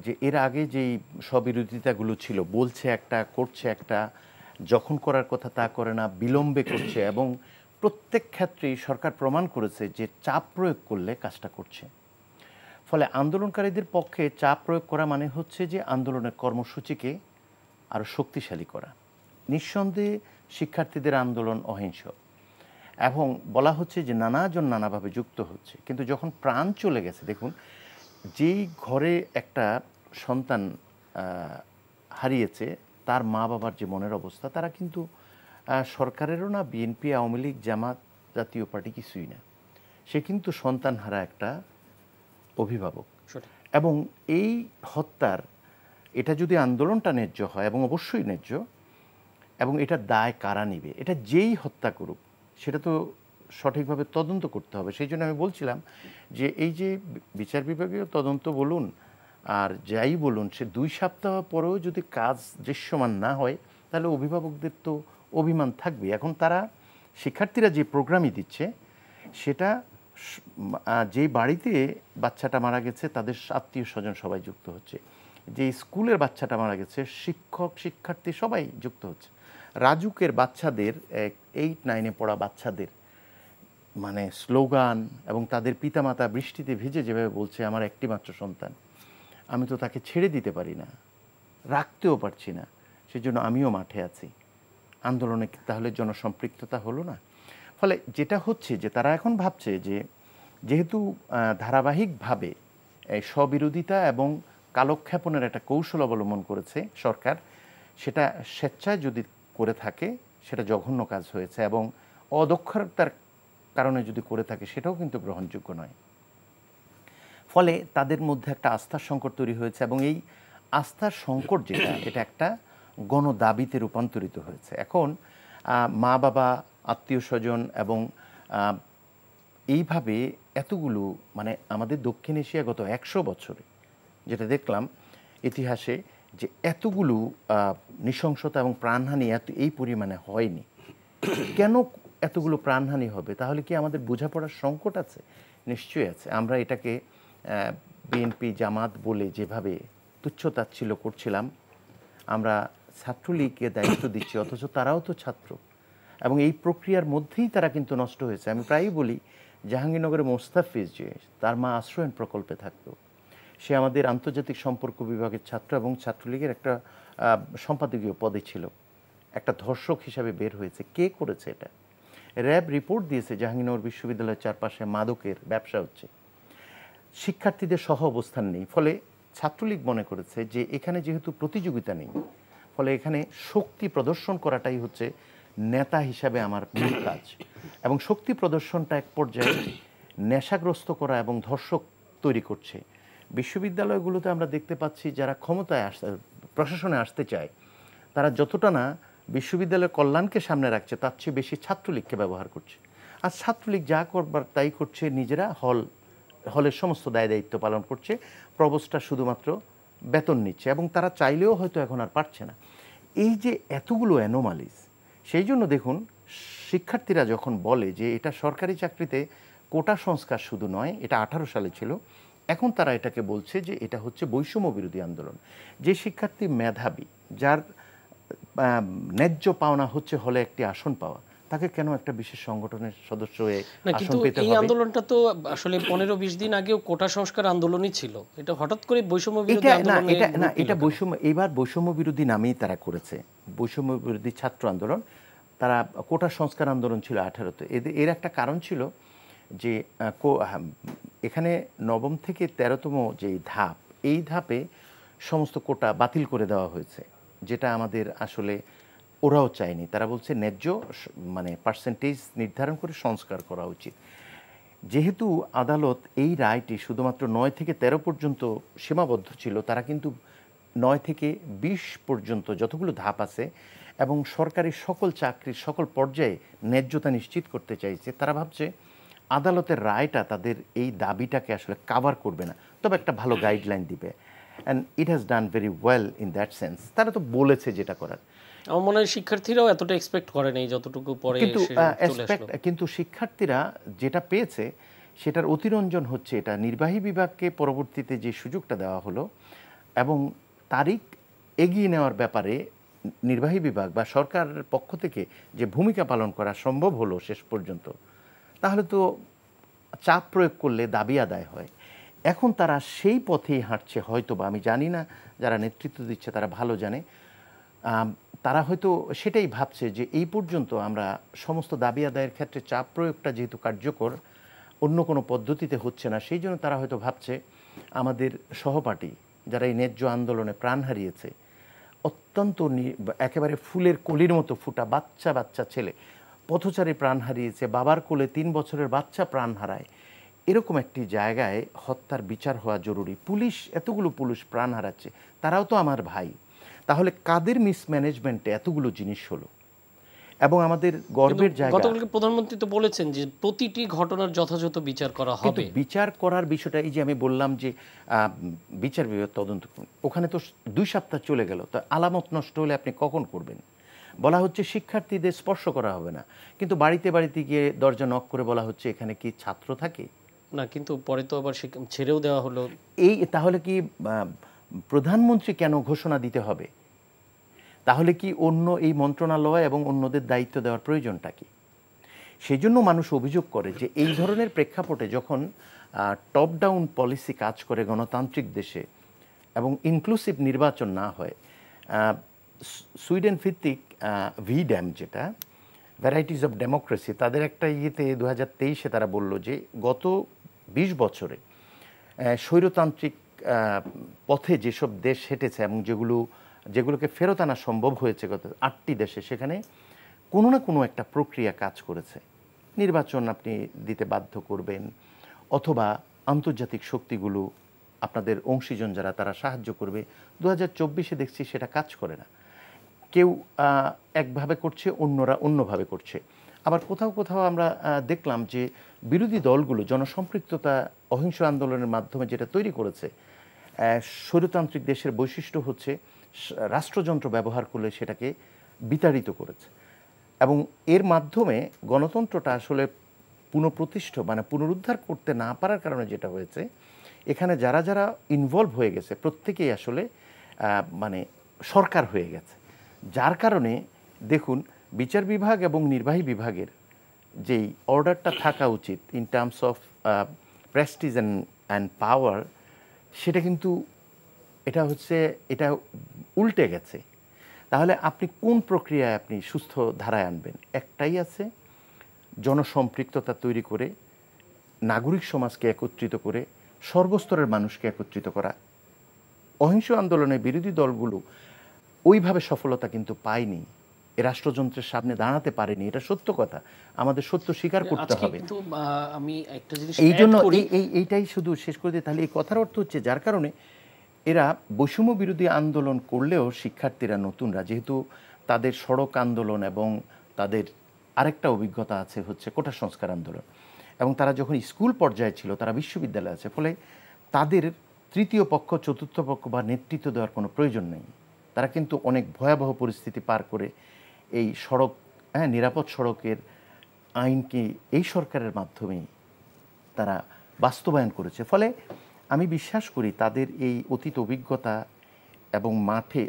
যে এর আগে যেই স্ববিরোধিতাগুলো ছিল, বলছে একটা, করছে একটা, যখন করার কথা তা করে না, বিলম্বে করছে, এবং প্রত্যেক ক্ষেত্রেই সরকার প্রমাণ করেছে যে চাপ প্রয়োগ করলে কাজটা করছে। ফলে আন্দোলনকারীদের পক্ষে চাপ প্রয়োগ করা মানে হচ্ছে যে আন্দোলনের কর্মসূচিকে আরও শক্তিশালী করা। নিঃসন্দেহে শিক্ষার্থীদের আন্দোলন অহিংস এবং বলা হচ্ছে যে নানাজন নানাভাবে যুক্ত হচ্ছে। কিন্তু যখন প্রাণ চলে গেছে, দেখুন, যেই ঘরে একটা সন্তান হারিয়েছে, তার মা বাবার যে মনের অবস্থা, তারা কিন্তু সরকারেরও না, বিএনপি, আওয়ামী লীগ, জামাত, জাতীয় পার্টি কিছুই না। সে কিন্তু সন্তান হারা একটা অভিভাবক। এবং এই হত্যার, এটা যদি আন্দোলনটা ন্যায্য হয়, এবং অবশ্যই ন্যায্য, এবং এটার দায় কারা নিবে, এটা যেই হত্যা করুক সেটা তো সঠিকভাবে তদন্ত করতে হবে। সেই জন্য আমি বলছিলাম যে এই যে বিচার বিভাগীয় তদন্ত বলুন আর যাই বলুন, সে 2 সপ্তাহ পরেও যদি কাজ দৃশ্যমান না হয়, তাহলে অভিভাবকদের তো অভিমান থাকবে। এখন তারা শিক্ষার্থীরা যে প্রোগ্রামই দিচ্ছে সেটা যেই বাড়িতে বাচ্চাটা মারা গেছে তাদের আত্মীয় স্বজন সবাই যুক্ত হচ্ছে, যে স্কুলের বাচ্চাটা মারা গেছে শিক্ষক শিক্ষার্থী সবাই যুক্ত হচ্ছে। রাজুকের বাচ্চাদের 8-9 পড়া বাচ্চাদের মানে স্লোগান এবং তাদের পিতামাতা বৃষ্টিতে ভিজে যেভাবে বলছে আমার একটি মাত্র সন্তান, আমি তো তাকে ছেড়ে দিতে পারি না, রাখতেও পারছি না, সেজন্য আমিও মাঠে আছি। আন্দোলনে তাহলে জনসম্পৃক্ততা হলো না? ফলে যেটা হচ্ছে যে তারা এখন ভাবছে যে যেহেতু ধারাবাহিকভাবে স্ববিরোধিতা এবং কালক্ষেপণের একটা কৌশল অবলম্বন করেছে সরকার, সেটা স্বেচ্ছায় যদি করে থাকে সেটা জঘন্য কাজ হয়েছে, এবং অদক্ষতার কারণে যদি করে থাকে সেটাও কিন্তু গ্রহণযোগ্য নয়। ফলে তাদের মধ্যে একটা আস্থার সংকট তৈরি হয়েছে, এবং এই আস্থার সংকট যেটা এটা একটা গণদাবিতে রূপান্তরিত হয়েছে। এখন মা বাবা, আত্মীয় স্বজন এবং এইভাবে এতগুলো মানে আমাদের দক্ষিণ এশিয়া গত 100 বছরে যেটা দেখলাম ইতিহাসে যে এতগুলো নৃশংসতা এবং প্রাণহানি এই পরিমাণে হয়নি। কেন এতগুলো প্রাণহানি হবে? তাহলে কি আমাদের বোঝাপড়ার সংকট আছে? নিশ্চয়ই আছে। আমরা এটাকে বিএনপি জামাত বলে যেভাবে তুচ্ছতাচ্ছিল্য করছিলাম, আমরা ছাত্রলীগকে দায়িত্ব দিচ্ছি, অথচ তারাও তো ছাত্র, এবং এই প্রক্রিয়ার মধ্যেই তারা কিন্তু নষ্ট হয়েছে। আমি প্রায়ই বলি জাহাঙ্গীরনগরের মোস্তাফিজ যে তার মা আশ্রয়ণ প্রকল্পে থাকতো, সে আমাদের আন্তর্জাতিক সম্পর্ক বিভাগের ছাত্র এবং ছাত্রলীগের একটা সম্পাদকীয় পদে ছিল, একটা ধর্ষক হিসাবে বের হয়েছে। কে করেছে এটা? র্যাব রিপোর্ট দিয়েছে জাহাঙ্গীরনগর বিশ্ববিদ্যালয়ের চারপাশে মাদকের ব্যবসা হচ্ছে, শিক্ষার্থীদের সহ অবস্থান নেই। ফলে ছাত্রলীগ মনে করেছে যে এখানে যেহেতু প্রতিযোগিতা নেই, ফলে এখানে শক্তি প্রদর্শন করাটাই হচ্ছে নেতা হিসাবে আমার মূল কাজ, এবং শক্তি প্রদর্শনটা এক পর্যায়ে নেশাগ্রস্ত করা এবং ধর্ষক তৈরি করছে। বিশ্ববিদ্যালয়গুলোতে আমরা দেখতে পাচ্ছি যারা ক্ষমতায় প্রশাসনে আসতে চায়, তারা যতটা না বিশ্ববিদ্যালয়ের কল্যাণকে সামনে রাখছে তার চেয়ে বেশি ছাত্রলীগকে ব্যবহার করছে। আর ছাত্রলীগ যা করবার তাই করছে, নিজেরা হলের সমস্ত দায় দায়িত্ব পালন করছে, প্রভোস্টটা শুধুমাত্র বেতন নিচ্ছে, এবং তারা চাইলেও হয়তো এখন আর পারছে না। এই যে এতগুলো অ্যানোমালিস, সেই জন্য দেখুন শিক্ষার্থীরা যখন বলে যে এটা সরকারি চাকরিতে কোটা সংস্কার শুধু নয়, এটা 18 সালে ছিল, এখন তারা এটাকে বলছে যে এটা হচ্ছে বৈষম্য বিরোধী আন্দোলন। যে শিক্ষার্থী মেধাবী, যার ন্যায্য পাওনা হচ্ছে হলে একটি আসন পাওয়া, তাকে কেন একটা বিশেষ সংগঠনের সদস্য হয়ে আসন পেতে হবে? এই আন্দোলনটা তো আসলে 15-20 দিন আগেও কোটা সংস্কার আন্দোলনই ছিল, এটা হঠাৎ করে বৈষম্য বিরোধী আন্দোলন? এটা বৈষম্য, এবার বৈষম্য বিরোধী নামেই তারা করেছে, বৈষম্য বিরোধী ছাত্র আন্দোলন। তারা কোটা সংস্কার আন্দোলন ছিল 18-তে। এর একটা কারণ ছিল যে এখানে 9ম থেকে 13তম যেই ধাপ, এই ধাপে সমস্ত কোটা বাতিল করে দেওয়া হয়েছে, যেটা আমাদের আসলে ওরাও চায়নি। তারা বলছে ন্যায্য মানে পার্সেন্টেজ নির্ধারণ করে সংস্কার করা উচিত। যেহেতু আদালত এই রায়টি শুধুমাত্র 9 থেকে 13 পর্যন্ত সীমাবদ্ধ ছিল, তারা কিন্তু 9 থেকে 20 পর্যন্ত যতগুলো ধাপ আছে এবং সরকারি সকল চাকরির সকল পর্যায়ে ন্যায্যতা নিশ্চিত করতে চাইছে, তারা ভাবছে আদালতের রায়টা তাদের এই দাবিটাকে আসলে কাভার করবে না, তবে একটা ভালো গাইডলাইন দিবে। And it has done very well in that sense. তারা তো বলেছে যেটা করার। আমার মনে হয় শিক্ষার্থীরাও এতটা এক্সপেক্ট করে নাই যতটুকু পরে কিন্তু শিক্ষার্থীরা যেটা পেয়েছে সেটার অতিরঞ্জন হচ্ছে এটা নির্বাহী বিভাগকে পরবর্তীতে যে সুযোগটা দেওয়া হলো এবং তারিখ এগিয়ে নেওয়ার ব্যাপারে নির্বাহী বিভাগ বা সরকারের পক্ষ থেকে যে ভূমিকা পালন করা সম্ভব হলো শেষ পর্যন্ত, তাহলে তো চাপ প্রয়োগ করলে দাবি আদায় হয়। এখন তারা সেই পথেই হাঁটছে হয়তো, বা আমি জানি না, যারা নেতৃত্ব দিচ্ছে তারা ভালো জানে। তারা হয়তো সেটাই ভাবছে যে এই পর্যন্ত আমরা সমস্ত দাবি আদায়ের ক্ষেত্রে চাপ প্রয়োগটা যেহেতু কার্যকর, অন্য কোনো পদ্ধতিতে হচ্ছে না, সেই জন্য তারা হয়তো ভাবছে আমাদের সহপাঠী যারা এই ন্যায্য আন্দোলনে প্রাণ হারিয়েছে, অত্যন্ত একেবারে ফুলের কলির মতো ফুটা বাচ্চা বাচ্চা ছেলে পথচারী প্রাণ হারিয়েছে, বাবার কোলে 3 বছরের বাচ্চা প্রাণ হারায়, এরকম একটি জায়গায় হত্যার বিচার হওয়া জরুরি। এতগুলো পুলিশ প্রাণ হারাচ্ছে, তারাও তো আমার ভাই। তাহলে কাদের মিসম্যানেজমেন্টে এতগুলো জিনিস হলো? এবং আমাদের গর্বের জায়গা, গতকালকে প্রধানমন্ত্রী তো বলেছেন যে প্রতিটি ঘটনার যথাযথ বিচার করা হবে। বিচার করার বিষয়টা এই যে আমি বললাম যে বিচার বিভাগ তদন্ত, ওখানে তো 2 সপ্তাহ চলে গেল, তো আলামত নষ্ট হলে আপনি কখন করবেন? বলা হচ্ছে শিক্ষার্থীদের স্পর্শ করা হবে না, কিন্তু বাড়িতে বাড়িতে গিয়ে দরজা নক করে বলা হচ্ছে এখানে কি ছাত্র থাকে? না, কিন্তু পরে তো আবার ছেড়েও দেওয়া হলো। এই তাহলে কি প্রধানমন্ত্রী কেন ঘোষণা দিতে হবে? তাহলে কি অন্য এই মন্ত্রণালয় এবং অন্যদের দায়িত্ব দেওয়ার প্রয়োজনটা কি? সেই জন্য মানুষ অভিযোগ করে যে এই ধরনের প্রেক্ষাপটে যখন টপ ডাউন পলিসি কাজ করে গণতান্ত্রিক দেশে এবং ইনক্লুসিভ নির্বাচন না হয়, সুইডেন ভিত্তিক ভিড্যাম যেটা ভ্যারাইটিস অফ ডেমোক্রেসি, তাদের একটা ইয়েতে 2023-এ তারা বলল যে গত 20 বছরে স্বৈরতান্ত্রিক পথে যেসব দেশ হেঁটেছে এবং যেগুলোকে ফেরত আনা সম্ভব হয়েছে গত 8টি দেশে, সেখানে কোনো না কোনো একটা প্রক্রিয়া কাজ করেছে। নির্বাচন আপনি দিতে বাধ্য করবেন, অথবা আন্তর্জাতিক শক্তিগুলো আপনাদের অংশীজন যারা তারা সাহায্য করবে। 2024-এ দেখছি সেটা কাজ করে না। কেউ একভাবে করছে, অন্যরা অন্যভাবে করছে। আবার কোথাও কোথাও আমরা দেখলাম যে বিরোধী দলগুলো জনসম্পৃক্ততা অহিংস আন্দোলনের মাধ্যমে যেটা তৈরি করেছে, স্বৈরতান্ত্রিক দেশের বৈশিষ্ট্য হচ্ছে রাষ্ট্রযন্ত্র ব্যবহার করলে সেটাকে বিতাড়িত করেছে। এবং এর মাধ্যমে গণতন্ত্রটা আসলে পুনরুদ্ধার করতে না পারার কারণে যেটা হয়েছে, এখানে যারা যারা ইনভলভ হয়ে গেছে প্রত্যেকেই আসলে সরকার হয়ে গেছে। যার কারণে দেখুন বিচার বিভাগ এবং নির্বাহী বিভাগের যেই অর্ডারটা থাকা উচিত in terms of Prestige and power, সেটা কিন্তু এটা উল্টে গেছে। তাহলে আপনি কোন প্রক্রিয়ায় আপনি সুস্থ ধারায় আনবেন? একটাই আছে, জনসম্পৃক্ততা তৈরি করে নাগরিক সমাজকে একত্রিত করে সর্বস্তরের মানুষকে একত্রিত করা। অহিংস আন্দোলনে বিরোধী দলগুলো ওইভাবে সফলতা কিন্তু পায়নি, এ রাষ্ট্রযন্ত্রের সামনে দাঁড়াতে পারেনি, এটা সত্য কথা, আমাদের সত্য স্বীকার করতে হবে। কিন্তু আমি একটা জিনিস এই জন্য এইটাই শুধু শেষ করে দিই। তাহলে এই কথার অর্থ হচ্ছে যার কারণে এরা বৈষম্য বিরোধী আন্দোলন করলেও শিক্ষার্থীরা নতুনরা, যেহেতু তাদের সড়ক আন্দোলন এবং তাদের আরেকটা অভিজ্ঞতা আছে হচ্ছে কোটা সংস্কার আন্দোলন, এবং তারা যখন স্কুল পর্যায়ে ছিল তারা বিশ্ববিদ্যালয়ে আছে, ফলে তাদের তৃতীয় পক্ষ চতুর্থ পক্ষ বা নেতৃত্ব দেওয়ার কোনো প্রয়োজন নেই। তারা কিন্তু অনেক ভয়াবহ পরিস্থিতি পার করে এই নিরাপদ সড়কের আইনকে এই সরকারের মাধ্যমেই তারা বাস্তবায়ন করেছে। ফলে আমি বিশ্বাস করি তাদের এই অতীত অভিজ্ঞতা এবং মাঠে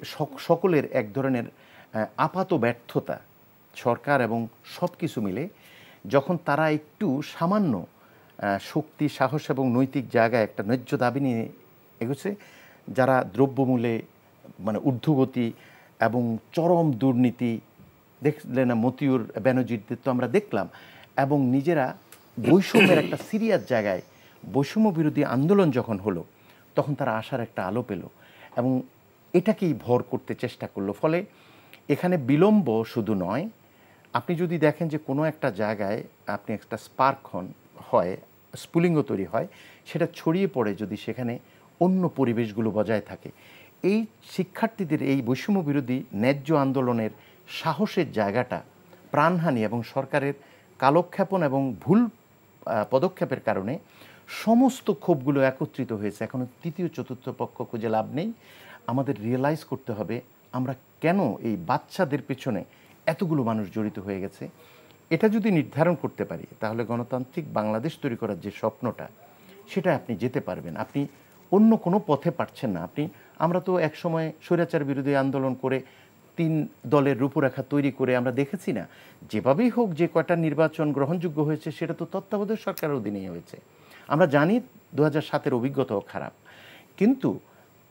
সকলের এক ধরনের আপাত ব্যর্থতা, সরকার এবং সব কিছু মিলে যখন তারা একটু সামান্য শক্তি, সাহস এবং নৈতিক জায়গায় একটা ন্যায্য দাবি নিয়ে এগোচ্ছে, যারা দ্রব্যমূল্যে ঊর্ধ্বগতি এবং চরম দুর্নীতি দেখলেন না, মতিউর ব্যানার্জিদের তো আমরা দেখলাম, এবং নিজেরা বৈষম্যের একটা সিরিয়াস জায়গায় বৈষম্য বিরোধী আন্দোলন যখন হলো, তখন তারা আশার একটা আলো পেল এবং এটাকেই ভর করতে চেষ্টা করলো। ফলে এখানে বিলম্ব শুধু নয়, আপনি যদি দেখেন যে কোনো একটা জায়গায় আপনি একটা স্পার্ক হয়, স্ফুলিঙ্গ তৈরি হয়, সেটা ছড়িয়ে পড়ে যদি সেখানে অন্য পরিবেশগুলো বজায় থাকে। এই শিক্ষার্থীদের এই বৈষম্য বিরোধী ন্যায্য আন্দোলনের সাহসের জায়গাটা প্রাণহানি এবং সরকারের কালক্ষেপণ এবং ভুল পদক্ষেপের কারণে সমস্ত ক্ষোভগুলো একত্রিত হয়েছে। এখন তৃতীয় চতুর্থ পক্ষ খুঁজে লাভ নেই। আমাদের রিয়েলাইজ করতে হবে আমরা কেন এই বাচ্চাদের পেছনে এতগুলো মানুষ জড়িত হয়ে গেছে। এটা যদি নির্ধারণ করতে পারি, তাহলে গণতান্ত্রিক বাংলাদেশ তৈরি করার যে স্বপ্নটা, সেটা আপনি যেতে পারবেন। আপনি অন্য কোনো পথে পারছেন না। আমরা তো একসময় স্বৈরাচার বিরোধী আন্দোলন করে 3 দলের রূপরেখা তৈরি করে আমরা দেখেছি না, যেভাবেই হোক যে কয়টা নির্বাচন গ্রহণযোগ্য হয়েছে সেটা তো তত্ত্বাবধায়ক সরকারের অধীনেই হয়েছে। আমরা জানি 2007-এর অভিজ্ঞতাও খারাপ, কিন্তু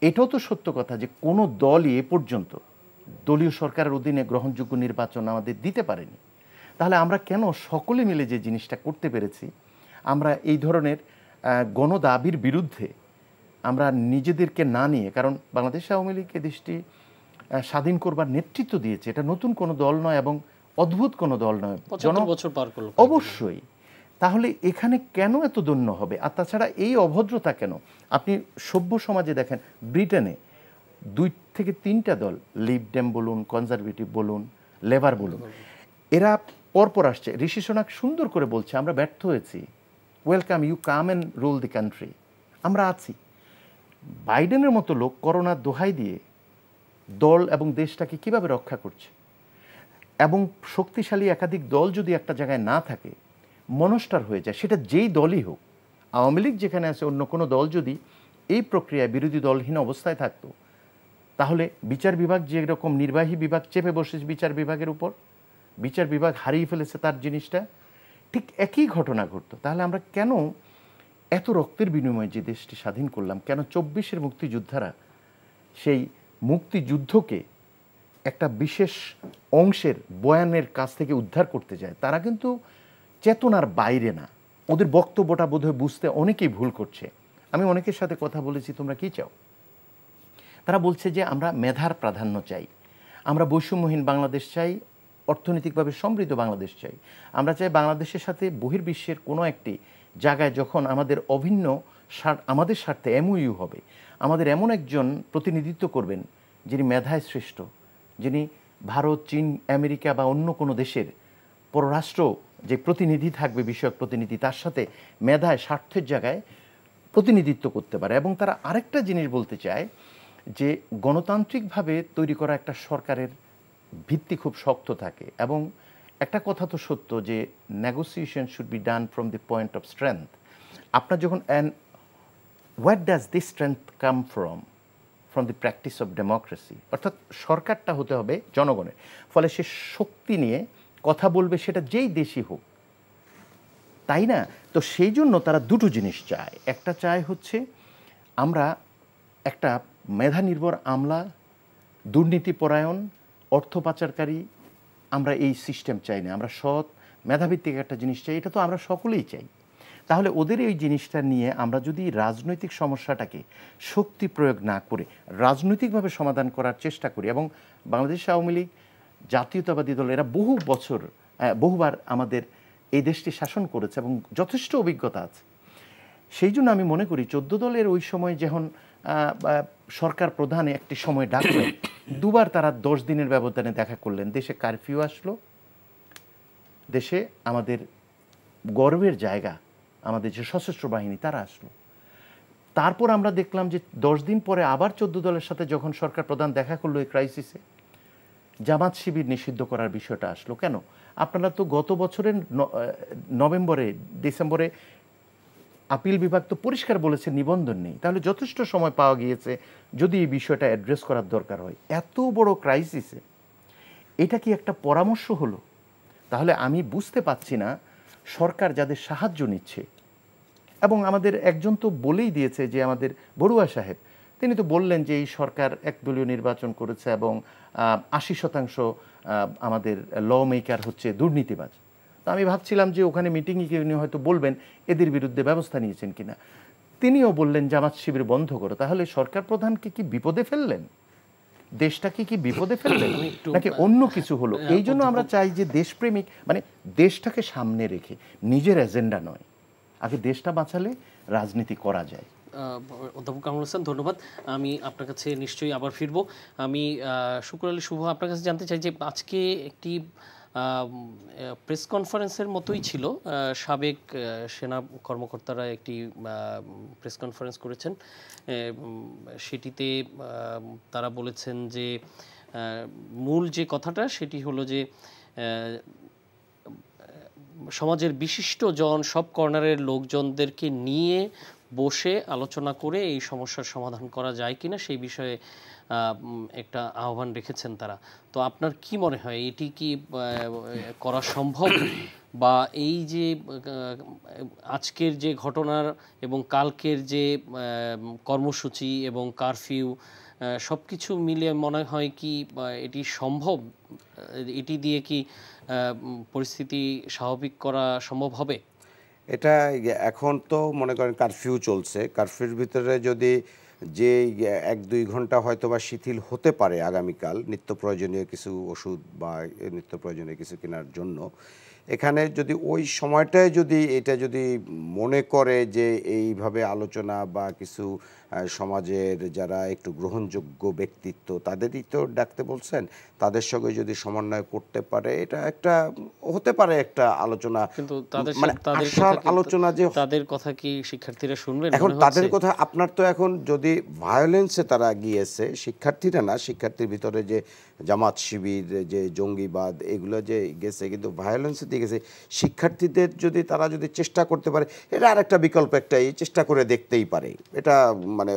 এটাও তো সত্য কথা যে কোনো দলই এ পর্যন্ত দলীয় সরকারের অধীনে গ্রহণযোগ্য নির্বাচন আমাদের দিতে পারেনি। তাহলে আমরা কেন সকলে মিলে যে জিনিসটা করতে পেরেছি, আমরা এই ধরনের গণদাবির বিরুদ্ধে আমরা নিজেদেরকে না নিয়ে, কারণ বাংলাদেশ আওয়ামী লীগ দেশটি স্বাধীন করবার নেতৃত্ব দিয়েছে, এটা নতুন কোনো দল নয় এবং অদ্ভুত কোনো দল নয়, 75 বছর পার করলো অবশ্যই। তাহলে এখানে কেন এত দন্য হবে? আর তাছাড়া এই অভদ্রতা কেন? আপনি সভ্য সমাজে দেখেন, ব্রিটেনে 2 থেকে 3টা দল, লিবডেম বলুন, কনজারভেটিভ বলুন, লেবার বলুন, এরা পরপর আসছে। ঋষি সোনাক সুন্দর করে বলছে আমরা ব্যর্থ হয়েছি, welcome, you come and rule the country, আমরা আছি। বাইডেনের মতো লোক করোনার দোহাই দিয়ে দল এবং দেশটাকে কিভাবে রক্ষা করছে? এবং শক্তিশালী একাধিক দল যদি একটা জায়গায় না থাকে, মনস্টার হয়ে যায়, সেটা যেই দলই হোক। আওয়ামী লীগ যেখানে আছে, অন্য কোনো দল যদি এই প্রক্রিয়ায় বিরোধী দলহীন অবস্থায় থাকতো, তাহলে বিচার বিভাগ যেরকম নির্বাহী বিভাগ চেপে বসেছে বিচার বিভাগের উপর, বিচার বিভাগ হারিয়ে ফেলেছে তার জিনিসটা, ঠিক একই ঘটনা ঘটতো। তাহলে আমরা কেন এত রক্তের বিনিময়ে যে দেশটি স্বাধীন করলাম, কেন 24-এর মুক্তিযোদ্ধারা সেই মুক্তিযুদ্ধকে একটা বিশেষ অংশের বয়ানের কাছ থেকে উদ্ধার করতে যায়? তারা কিন্তু চেতনার বাইরে না। ওদের বক্তব্যটা বোধহয় বুঝতে অনেকেই ভুল করছে। আমি অনেকের সাথে কথা বলেছি, তোমরা কি চাও? তারা বলছে যে আমরা মেধার প্রাধান্য চাই, আমরা বৈষম্যহীন বাংলাদেশ চাই, অর্থনৈতিকভাবে সমৃদ্ধ বাংলাদেশ চাই। আমরা চাই বাংলাদেশের সাথে বহির্বিশ্বের কোনো একটি জায়গায় যখন আমাদের অভিন্ন আমাদের স্বার্থে এমওইউ হবে, আমাদের এমন একজন প্রতিনিধিত্ব করবেন যিনি মেধায় শ্রেষ্ঠ, যিনি ভারত, চীন, আমেরিকা বা অন্য কোনো দেশের পররাষ্ট্র যে প্রতিনিধি থাকবে, বিষয়ক প্রতিনিধি, তার সাথে মেধায় স্বার্থের জায়গায় প্রতিনিধিত্ব করতে পারে। এবং তারা আরেকটা জিনিস বলতে চায় যে গণতান্ত্রিকভাবে তৈরি করা একটা সরকারের ভিত্তি খুব শক্ত থাকে। এবং একটা কথা তো সত্য যে negotiation should be done from the point of strength. আপনার যখন what does this strength come from the practice of democracy, অর্থাৎ সরকারটা হতে হবে জনগণের, ফলে সে শক্তি নিয়ে কথা বলবে, সেটা যেই দেশই হোক, তাই না? তো সেই জন্য তারা দুটো জিনিস চায়। একটা চায় হচ্ছে আমরা একটা মেধা নির্ভর আমলা, দুর্নীতিপরায়ণ, অর্থ পাচারকারী, আমরা এই সিস্টেম চাই না। আমরা সৎ মেধাভিত্তিক একটা জিনিস চাই, এটা তো আমরা সকলেই চাই। তাহলে ওদের এই জিনিসটা নিয়ে আমরা যদি রাজনৈতিক সমস্যাটাকে শক্তি প্রয়োগ না করে রাজনৈতিকভাবে সমাধান করার চেষ্টা করি, এবং বাংলাদেশ আওয়ামী লীগ, জাতীয়তাবাদী দল, এরা বহুবার আমাদের এই দেশটি শাসন করেছে এবং যথেষ্ট অভিজ্ঞতা আছে। সেই জন্য আমি মনে করি 14 দলের ওই সময় যখন সরকার প্রধান একটি সময় ডাকলেন, দুবার তারা 10 দিনের ব্যবধানে দেখা করলেন। দেশে কারফিউ আসলো, দেশে আমাদের গর্বের জায়গা আমাদের যে সশস্ত্র বাহিনী তারা আসলো। তারপর আমরা দেখলাম যে 10 দিন পরে আবার 14 দলের সাথে যখন সরকার প্রধান দেখা করলো এই ক্রাইসিসে, জামাত শিবির নিষিদ্ধ করার বিষয়টা আসলো। কেন? আপনারা তো গত বছরের ডিসেম্বরে আপিল বিভাগ তো পরিষ্কার বলেছে নিবন্ধন নেই। তাহলে যথেষ্ট সময় পাওয়া গিয়েছে যদি এই বিষয়টা অ্যাড্রেস করার দরকার হয়। এত বড় ক্রাইসিসে এটা কি একটা পরামর্শ হলো? তাহলে আমি বুঝতে পারছি না সরকার যাদের সাহায্য নিচ্ছে, এবং আমাদের একজন তো বলেই দিয়েছে যে আমাদের বড়ুয়া সাহেব, তিনি তো বললেন যে এই সরকার একদলীয় নির্বাচন করেছে এবং 80% আমাদের ল মেকার হচ্ছে দুর্নীতিবাজ। তো আমি ভাবছিলাম যে ওখানে মিটিংয়ে গিয়ে উনি হয়তো বলবেন এদের বিরুদ্ধে ব্যবস্থা নিয়েছেন কিনা। তিনিও বললেন জামাত শিবির বন্ধ করো। তাহলে সরকার প্রধানকে কি বিপদে ফেললেন? দেশটাকে কি বিপদে ফেললেন নাকি অন্য কিছু হলো? এই জন্য আমরা চাই যে দেশপ্রেমিক, মানে দেশটাকে সামনে রেখে, নিজের এজেন্ডা নয়, আগে দেশটা বাঁচালে রাজনীতি করা যায়। অধ্যাপক কামরুল হাসান, ধন্যবাদ। আমি আপনার কাছে নিশ্চয়ই আবার ফিরবো। আমি শুকুর আলী শুভ, আপনার কাছে জানতে চাই যে আজকে একটি প্রেস কনফারেন্সের মতোই ছিল, সাবেক সেনা কর্মকর্তারা একটি প্রেস কনফারেন্স করেছেন। সেটিতে তারা বলেছেন যে মূল যে কথাটা সেটি হলো যে সমাজের বিশিষ্ট জন, সব কর্নারের লোকজনদেরকে নিয়ে বসে আলোচনা করে এই সমস্যার সমাধান করা যায় কিনা সেই বিষয়ে একটা আহ্বান রেখেছেন তারা। তো আপনার কি মনে হয় এটি কি করা সম্ভব, বা এই যে আজকের যে ঘটনার এবং কালকের যে কর্মসূচি এবং কারফিউ সব কিছু মিলিয়ে মনে হয় কি এটি সম্ভব? এটি দিয়ে কি পরিস্থিতি স্বাভাবিক করা সম্ভব হবে? এটা এখন তো মনে করেন কারফিউ চলছে, কারফিউর ভিতরে যদি যে 1-2 ঘন্টা হয়তো বা শিথিল হতে পারে আগামীকাল নিত্য প্রয়োজনীয় কিছু ওষুধ বা নিত্য প্রয়োজনীয় কিছু কেনার জন্য, এখানে যদি ওই সময়টায় যদি এটা যদি মনে করে যে এইভাবে আলোচনা বা কিছু সমাজের যারা একটু গ্রহণযোগ্য ব্যক্তিত্ব তাদেরই তো ডাকতে বলছেন, তাদের সঙ্গে যদি সমন্বয় করতে পারে, এটা একটা হতে পারে একটা আলোচনা, কিন্তু তাদের মানে তাদের আশার কথা আলোচনা যে তাদের কথা কি শিক্ষার্থীরা শুনবেন এখন মনে তাদের হচ্ছে? কথা আপনার তো এখন যদি ভায়োলেন্সে তারা গিয়েছে, শিক্ষার্থীরা না, শিক্ষার্থীর ভিতরে যে জামাত শিবির যে জঙ্গিবাদ এগুলো যে গেছে, কিন্তু ভায়োলেন্সে দিয়ে গেছে। শিক্ষার্থীদের যদি তারা যদি চেষ্টা করতে পারে, এটা আর একটা বিকল্প, একটাই চেষ্টা করে দেখতেই পারে, এটা মানে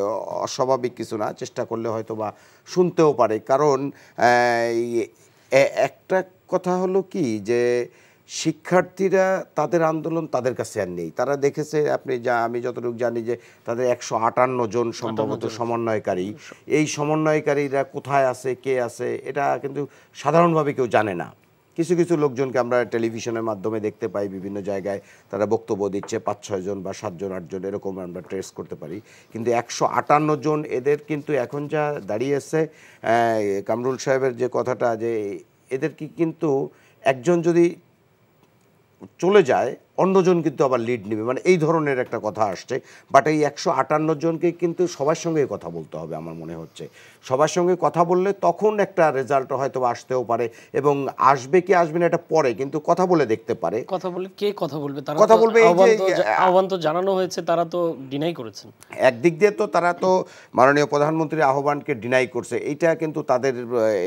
অস্বাভাবিক কিছু না, চেষ্টা করলে হয়তো বা শুনতেও পারে। কারণ একটা কথা হলো কি যে শিক্ষার্থীরা তাদের আন্দোলন তাদের কাছে আর নেই, তারা দেখেছে আপনি আমি যতটুকু জানি যে তাদের 158 জন সম্ভবত সমন্বয়কারী, এই সমন্বয়কারীরা কোথায় আছে, কে আছে, এটা কিন্তু সাধারণভাবে কেউ জানে না। কিছু কিছু লোকজনকে আমরা টেলিভিশনের মাধ্যমে দেখতে পাই, বিভিন্ন জায়গায় তারা বক্তব্য দিচ্ছে, 5-6 জন বা 7 জন 8 জন এরকম আমরা ট্রেস করতে পারি, কিন্তু 158 জন এদের কিন্তু এখন যা দাঁড়িয়েছে, কামরুল সাহেবের যে কথাটা যে এদের কি কিন্তু একজন যদি চলে যায় অন্যজন কিন্তু আবার লিড নেবে, মানে এই ধরনের একটা কথা আসছে। বাট এই 158 জনকে কিন্তু সবার সঙ্গে কথা বলতে হবে আমার মনে হচ্ছে, সবার সঙ্গে কথা বললে তখন একটা রেজাল্ট হয়তো আসতেও পারে, এবং আসবে কি আসবে না এটা পরে, কিন্তু কথা বলে দেখতে পারে। কথা বলে কে কথা বলবে? তারা কথা তো বলবে এই আহ্বান তো জানানো হয়েছে, তারা তো ডিনাই করেছেন। একদিক দিয়ে তো তারা তো মাননীয় প্রধানমন্ত্রীর আহ্বানকে ডিনাই করছে, এইটা কিন্তু তাদের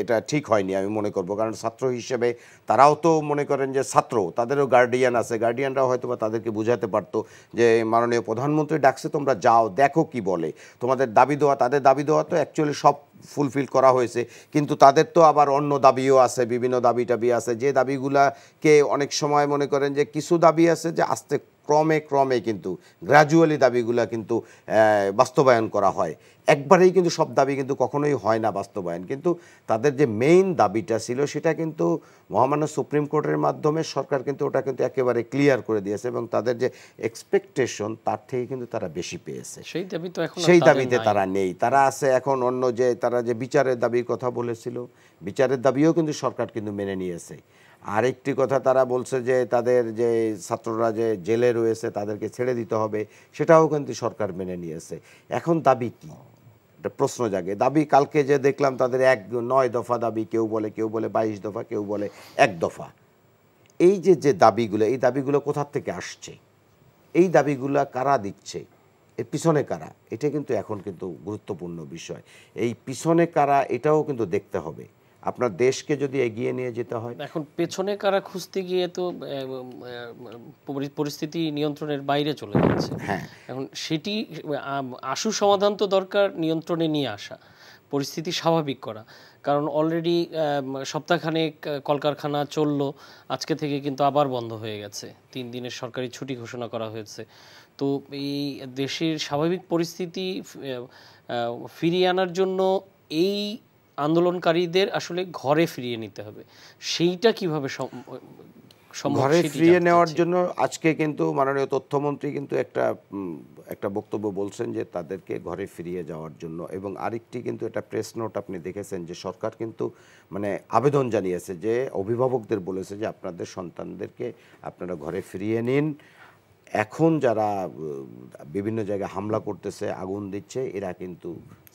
এটা ঠিক হয়নি আমি মনে করব। কারণ ছাত্র হিসেবে তারাও তো মনে করেন যে ছাত্র, তাদেরও গার্ডিয়ান আছে, গার্ডিয়ানরাও হয়তো বা তাদেরকে বুঝাতে পারতো যে মাননীয় প্রধানমন্ত্রী ডাকছে, তোমরা যাও দেখো কি বলে, তোমাদের দাবি দেওয়া, তাদের দাবি দেওয়া তো অ্যাকচুয়ালি সব ফুলফিল করা হয়েছে, কিন্তু তাদের তো আবার অন্য দাবিও আছে, বিভিন্ন দাবি টাবি আছে, যে দাবিগুলাকে অনেক সময় মনে করেন যে কিছু দাবি আছে যে আস্তে ক্রমে কিন্তু গ্র্যাজুয়ালি দাবিগুলা কিন্তু বাস্তবায়ন করা হয়, একবারেই কিন্তু সব দাবি কিন্তু কখনোই হয় না বাস্তবায়ন। কিন্তু তাদের যে মেইন দাবিটা ছিল সেটা কিন্তু মহামান্য সুপ্রিম কোর্টের মাধ্যমে সরকার কিন্তু ওটা কিন্তু একেবারে ক্লিয়ার করে দিয়েছে, এবং তাদের যে এক্সপেকটেশন তার থেকে কিন্তু তারা বেশি পেয়েছে। সেই দাবি তো এখন সেই দাবিতে তারা নেই, তারা আছে এখন অন্য, যে তারা যে বিচারের দাবির কথা বলেছিল, বিচারের দাবিও কিন্তু সরকার কিন্তু মেনে নিয়েছে। আরেকটি কথা তারা বলছে যে তাদের যে ছাত্ররা যে জেলে রয়েছে তাদেরকে ছেড়ে দিতে হবে, সেটাও কিন্তু সরকার মেনে নিয়েছে। এখন দাবি কি, একটা প্রশ্ন জাগে। দাবি কালকে যে দেখলাম তাদের 9 দফা দাবি, কেউ বলে 22 দফা, কেউ বলে 1 দফা। এই যে দাবিগুলো, এই দাবিগুলো কোথার থেকে আসছে, এই দাবিগুলো কারা দিচ্ছে, এর পিছনে কারা, এটা কিন্তু এখন কিন্তু গুরুত্বপূর্ণ বিষয়। এই পিছনে কারা এটাও কিন্তু দেখতে হবে, আপনার দেশকে যদি এগিয়ে নিয়ে যেতে হয়। এখন পেছনে কারা খুঁজতে গিয়ে তো পরিস্থিতি নিয়ন্ত্রণের বাইরে চলে যাচ্ছে। হ্যাঁ, এখন সেটি আশু সমাধান তো দরকার, নিয়ন্ত্রণে নিয়ে আসা, পরিস্থিতি স্বাভাবিক করা। কারণ অলরেডি সপ্তাহখানেক কলকারখানা চললো, আজকে থেকে কিন্তু আবার বন্ধ হয়ে গেছে, 3 দিনের সরকারি ছুটি ঘোষণা করা হয়েছে। তো এই দেশের স্বাভাবিক পরিস্থিতি ফিরিয়ে আনার জন্য এই আন্দোলনকারীদের আসলে ঘরে ফিরিয়ে নিতে হবে। সেইটা কিভাবে ঘরে ফিরিয়ে নেওয়ার জন্য আজকে কিন্তু মাননীয় তথ্যমন্ত্রী কিন্তু একটা বক্তব্য বলছেন যে তাদেরকে ঘরে ফিরিয়ে যাওয়ার জন্য, এবং আরেকটি কিন্তু এটা প্রেস নোট আপনি দেখেছেন যে সরকার কিন্তু মানে আবেদন জানিয়েছে, যে অভিভাবকদের বলেছে যে আপনাদের সন্তানদেরকে আপনারা ঘরে ফিরিয়ে নিন। এখন যারা বিভিন্ন জায়গায় হামলা করতেছে, আগুন দিচ্ছে, এরা কিন্তু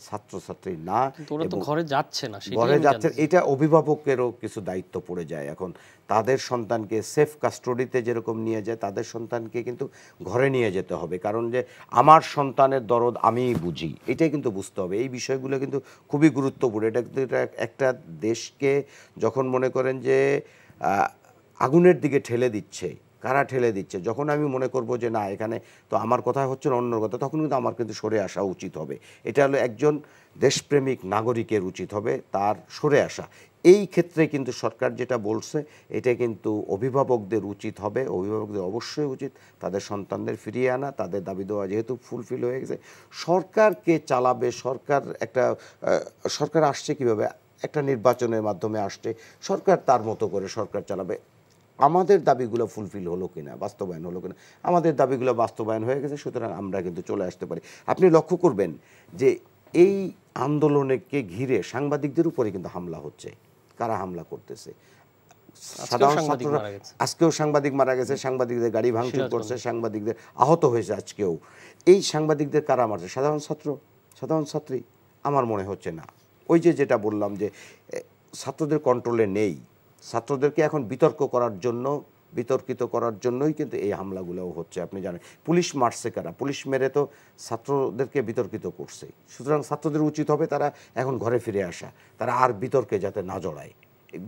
ছাত্রছাত্রী না, এবং ঘরে যাচ্ছে না, ঘরে যাচ্ছে, এটা অভিভাবকেরও কিছু দায়িত্ব পড়ে যায়। এখন তাদের সন্তানকে সেফ কাস্টডিতে যেরকম নিয়ে যায়, তাদের সন্তানকে কিন্তু ঘরে নিয়ে যেতে হবে। কারণ যে আমার সন্তানের দরদ আমিই বুঝি, এটাই কিন্তু বুঝতে হবে। এই বিষয়গুলো কিন্তু খুবই গুরুত্বপূর্ণ। এটা কিন্তু একটা দেশকে যখন মনে করেন যে আগুনের দিকে ঠেলে দিচ্ছে, কারা ঠেলে দিচ্ছে, যখন আমি মনে করব যে না এখানে তো আমার কথা হচ্ছে না অন্য কথা, তখন কিন্তু আমার কিন্তু সরে আসা উচিত হবে। এটা হলো একজন দেশপ্রেমিক নাগরিকের উচিত হবে তার সরে আসা। এই ক্ষেত্রে কিন্তু সরকার যেটা বলছে এটা কিন্তু অভিভাবকদের উচিত হবে, অভিভাবকদের অবশ্যই উচিত তাদের সন্তানদের ফিরিয়ে আনা। তাদের দাবি দেওয়া যেহেতু ফুলফিল হয়ে গেছে, সরকারকে চালাবে, সরকার আসছে কীভাবে, একটা নির্বাচনের মাধ্যমে আসছে, সরকার তার মতো করে সরকার চালাবে। আমাদের দাবিগুলো ফুলফিল হলো কিনা, বাস্তবায়ন হলো কিনা, আমাদের দাবিগুলো বাস্তবায়ন হয়ে গেছে, সুতরাং আমরা কিন্তু চলে আসতে পারি। আপনি লক্ষ্য করবেন যে এই আন্দোলনকে ঘিরে সাংবাদিকদের উপরে কিন্তু হামলা হচ্ছে। কারা হামলা করতেছে? সাধারণ সাংবাদিক ছাত্ররা মারা গেছে। আজকেও সাংবাদিক মারা গেছে, সাংবাদিকদের গাড়ি ভাঙচুর করছে, সাংবাদিকদের আহত হয়েছে আজকেও। এই সাংবাদিকদের কারা মারছে? সাধারণ ছাত্র, সাধারণ ছাত্রী? আমার মনে হচ্ছে না। ওই যে যেটা বললাম যে ছাত্রদের কন্ট্রোলে নেই, ছাত্রদেরকে এখন বিতর্কিত করার জন্যই কিন্তু এই হামলাগুলোও হচ্ছে। আপনি জানেন পুলিশ মারছে কারা? পুলিশ মেরে তো ছাত্রদেরকে বিতর্কিত করছে। সুতরাং ছাত্রদের উচিত হবে তারা এখন ঘরে ফিরে আসা, তারা আর বিতর্কে যাতে না জড়ায়।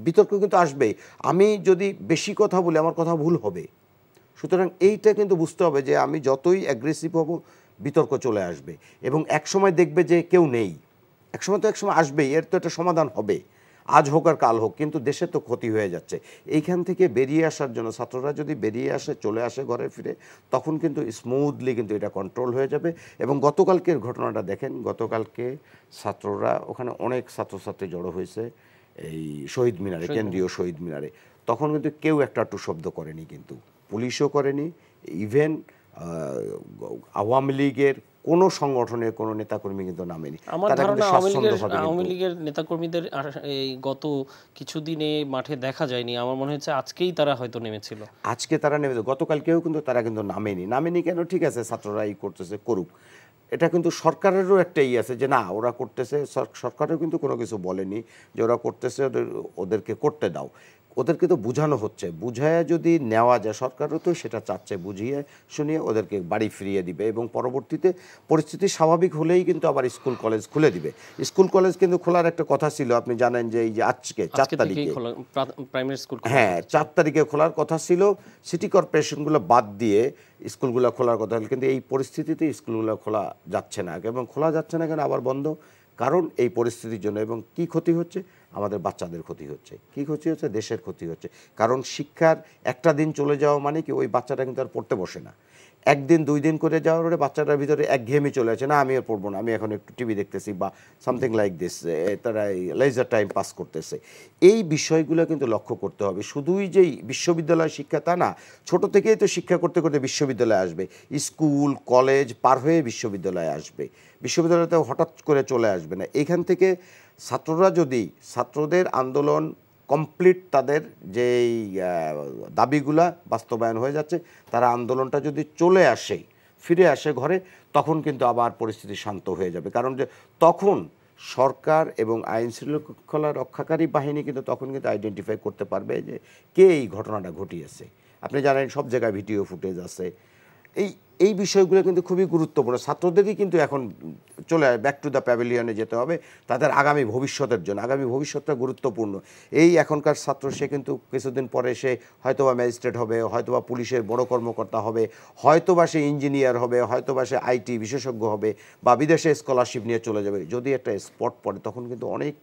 বিতর্ক কিন্তু আসবেই, আমি যদি বেশি কথা বলি আমার কথা ভুল হবে। সুতরাং এইটা কিন্তু বুঝতে হবে যে আমি যতই অ্যাগ্রেসিভ হব বিতর্ক চলে আসবে, এবং একসময় দেখবে যে কেউ নেই, একসময় আসবেই, এর তো একটা সমাধান হবে, আজ হোক আর কাল হোক, কিন্তু দেশের তো ক্ষতি হয়ে যাচ্ছে। এইখান থেকে বেরিয়ে আসার জন্য ছাত্ররা যদি বেরিয়ে আসে, চলে আসে ঘরে ফিরে, তখন কিন্তু স্মুথলি কিন্তু এটা কন্ট্রোল হয়ে যাবে। এবং গতকালকের ঘটনাটা দেখেন, গতকালকে ছাত্ররা ওখানে অনেক ছাত্রছাত্রী জড়ো হয়েছে এই শহীদ মিনারে, কেন্দ্রীয় শহীদ মিনারে, তখন কিন্তু কেউ একটা টু শব্দ করেনি, কিন্তু পুলিশও করেনি, ইভেন আওয়ামী লীগের কোনো সংগঠনের কোনো নেতাকর্মী কিন্তু নামেনি। আমার ধারণা আওয়ামী লীগের নেতাকর্মীদের এই গত কিছুদিনে মাঠে দেখা যায়নি, আমার মনে হচ্ছে আজকেই তারা হয়তো নেমেছিল। আজকে তারা নেমেছে, গতকালকেও কিন্তু তারা কিন্তু নামেনি কেন? ঠিক আছে, ছাত্ররা করতেছে, করুক, এটা কিন্তু সরকারেরও একটা আছে যে না ওরা করতেছে, সরকারও কিন্তু কোনো কিছু বলেনি যে ওরা করতেছে, ওদেরকে করতে দাও। ওদেরকে তো বোঝানো হচ্ছে, বুঝায় যদি নেওয়া যায়, সরকারও তো সেটা চাচ্ছে, বুঝিয়ে শুনিয়ে ওদেরকে বাড়ি ফিরিয়ে দিবে, এবং পরবর্তীতে পরিস্থিতি স্বাভাবিক হলেই কিন্তু আবার স্কুল কলেজ খুলে দিবে। স্কুল কলেজ কিন্তু খোলার একটা কথা ছিল, আপনি জানেন যে এই যে আজকে 4 তারিখে প্রাইমারি স্কুল, হ্যাঁ 4 তারিখে খোলার কথা ছিল, সিটি কর্পোরেশনগুলো বাদ দিয়ে স্কুলগুলো খোলার কথা হল, কিন্তু এই পরিস্থিতিতে স্কুলগুলো খোলা যাচ্ছে না। এবং খোলা যাচ্ছে না কেন, আবার বন্ধ, কারণ এই পরিস্থিতির জন্য। এবং কি ক্ষতি হচ্ছে? আমাদের বাচ্চাদের ক্ষতি হচ্ছে। কি ক্ষতি হচ্ছে? দেশের ক্ষতি হচ্ছে। কারণ শিক্ষার একটা দিন চলে যাওয়া মানে কি, ওই বাচ্চাটা কিন্তু আর পড়তে বসে না। একদিন 2 দিন করে যাওয়ার পরে বাচ্চাটার ভিতরে একঘেয়েমি চলে আসে, না আমি আর পড়বো না, আমি এখন একটু টিভি দেখতেছি বা সামথিং লাইক দিস, তারা লেজার টাইম পাস করতেছে। এই বিষয়গুলো কিন্তু লক্ষ্য করতে হবে। শুধুই যে বিশ্ববিদ্যালয় শিক্ষা তা না, ছোট থেকেই তো শিক্ষা করতে করতে বিশ্ববিদ্যালয়ে আসবে, স্কুল কলেজ পার হয়ে বিশ্ববিদ্যালয়ে আসবে, বিশ্ববিদ্যালয়তে হঠাৎ করে চলে আসবে না। এইখান থেকে ছাত্ররা যদি, ছাত্রদের আন্দোলন কমপ্লিট, তাদের যেই দাবিগুলা বাস্তবায়ন হয়ে যাচ্ছে, তারা আন্দোলনটা যদি চলে আসে, ফিরে আসে ঘরে, তখন কিন্তু আবার পরিস্থিতি শান্ত হয়ে যাবে। কারণ যে তখন সরকার এবং আইন শৃঙ্খলা রক্ষাকারী বাহিনী কিন্তু তখন কিন্তু আইডেন্টিফাই করতে পারবে যে কে এই ঘটনাটা ঘটিয়েছে। আপনি জানেন সব জায়গায় ভিডিও ফুটেজ আছে। এই বিষয়গুলো কিন্তু খুবই গুরুত্বপূর্ণ। ছাত্রদেরই কিন্তু এখন চলে ব্যাক টু দ্য প্যাভিলিয়নে যেতে হবে তাদের আগামী ভবিষ্যতের জন্য। আগামী ভবিষ্যৎটা গুরুত্বপূর্ণ। এই এখনকার ছাত্র, সে কিন্তু কিছুদিন পরে সে হয়তোবা ম্যাজিস্ট্রেট হবে, হয়তোবা পুলিশের বড় কর্মকর্তা হবে, হয়তোবা সে ইঞ্জিনিয়ার হবে, হয়তোবা সে আইটি বিশেষজ্ঞ হবে, বা বিদেশে স্কলারশিপ নিয়ে চলে যাবে। যদি একটা স্পট পড়ে তখন কিন্তু অনেক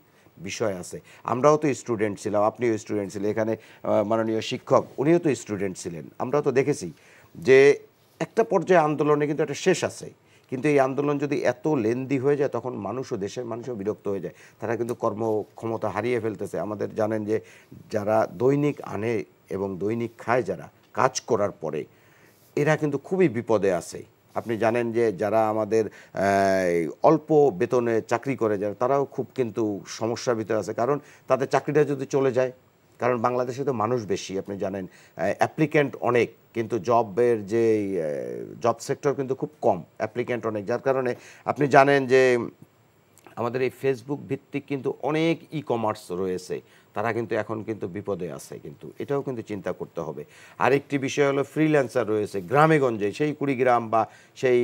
বিষয় আছে। আমরাও তো স্টুডেন্ট ছিলাম, আপনিও স্টুডেন্ট ছিলেন, এখানে মাননীয় শিক্ষক উনিও তো স্টুডেন্ট ছিলেন। আমরাও তো দেখেছি যে একটা পর্যায়ে আন্দোলনে কিন্তু একটা শেষ আছে, কিন্তু এই আন্দোলন যদি এত লেন্দি হয়ে যায় তখন মানুষও, দেশের মানুষও বিরক্ত হয়ে যায়, তারা কিন্তু কর্মক্ষমতা হারিয়ে ফেলতেছে। আমাদের জানেন যে যারা দৈনিক আনে এবং দৈনিক খায়, যারা কাজ করার পরে, এরা কিন্তু খুবই বিপদে আছে। আপনি জানেন যে যারা আমাদের অল্প বেতনে চাকরি করে, যারা, তারাও খুব কিন্তু সমস্যার ভিতরে আছে। কারণ তাদের চাকরিটা যদি চলে যায়, কারণ বাংলাদেশে তো মানুষ বেশি, আপনি জানেন অ্যাপ্লিক্যান্ট অনেক, কিন্তু জবের যে জব সেক্টর কিন্তু খুব কম, অ্যাপ্লিক্যান্ট অনেক। যার কারণে আপনি জানেন যে আমাদের এই ফেসবুক ভিত্তিক কিন্তু অনেক ই কমার্স রয়েছে, তারা কিন্তু এখন কিন্তু বিপদে আছে, কিন্তু এটাও কিন্তু চিন্তা করতে হবে। আরেকটি বিষয় হলো ফ্রিল্যান্সার রয়েছে গ্রামে গঞ্জে, সেই কুড়িগ্রাম বা সেই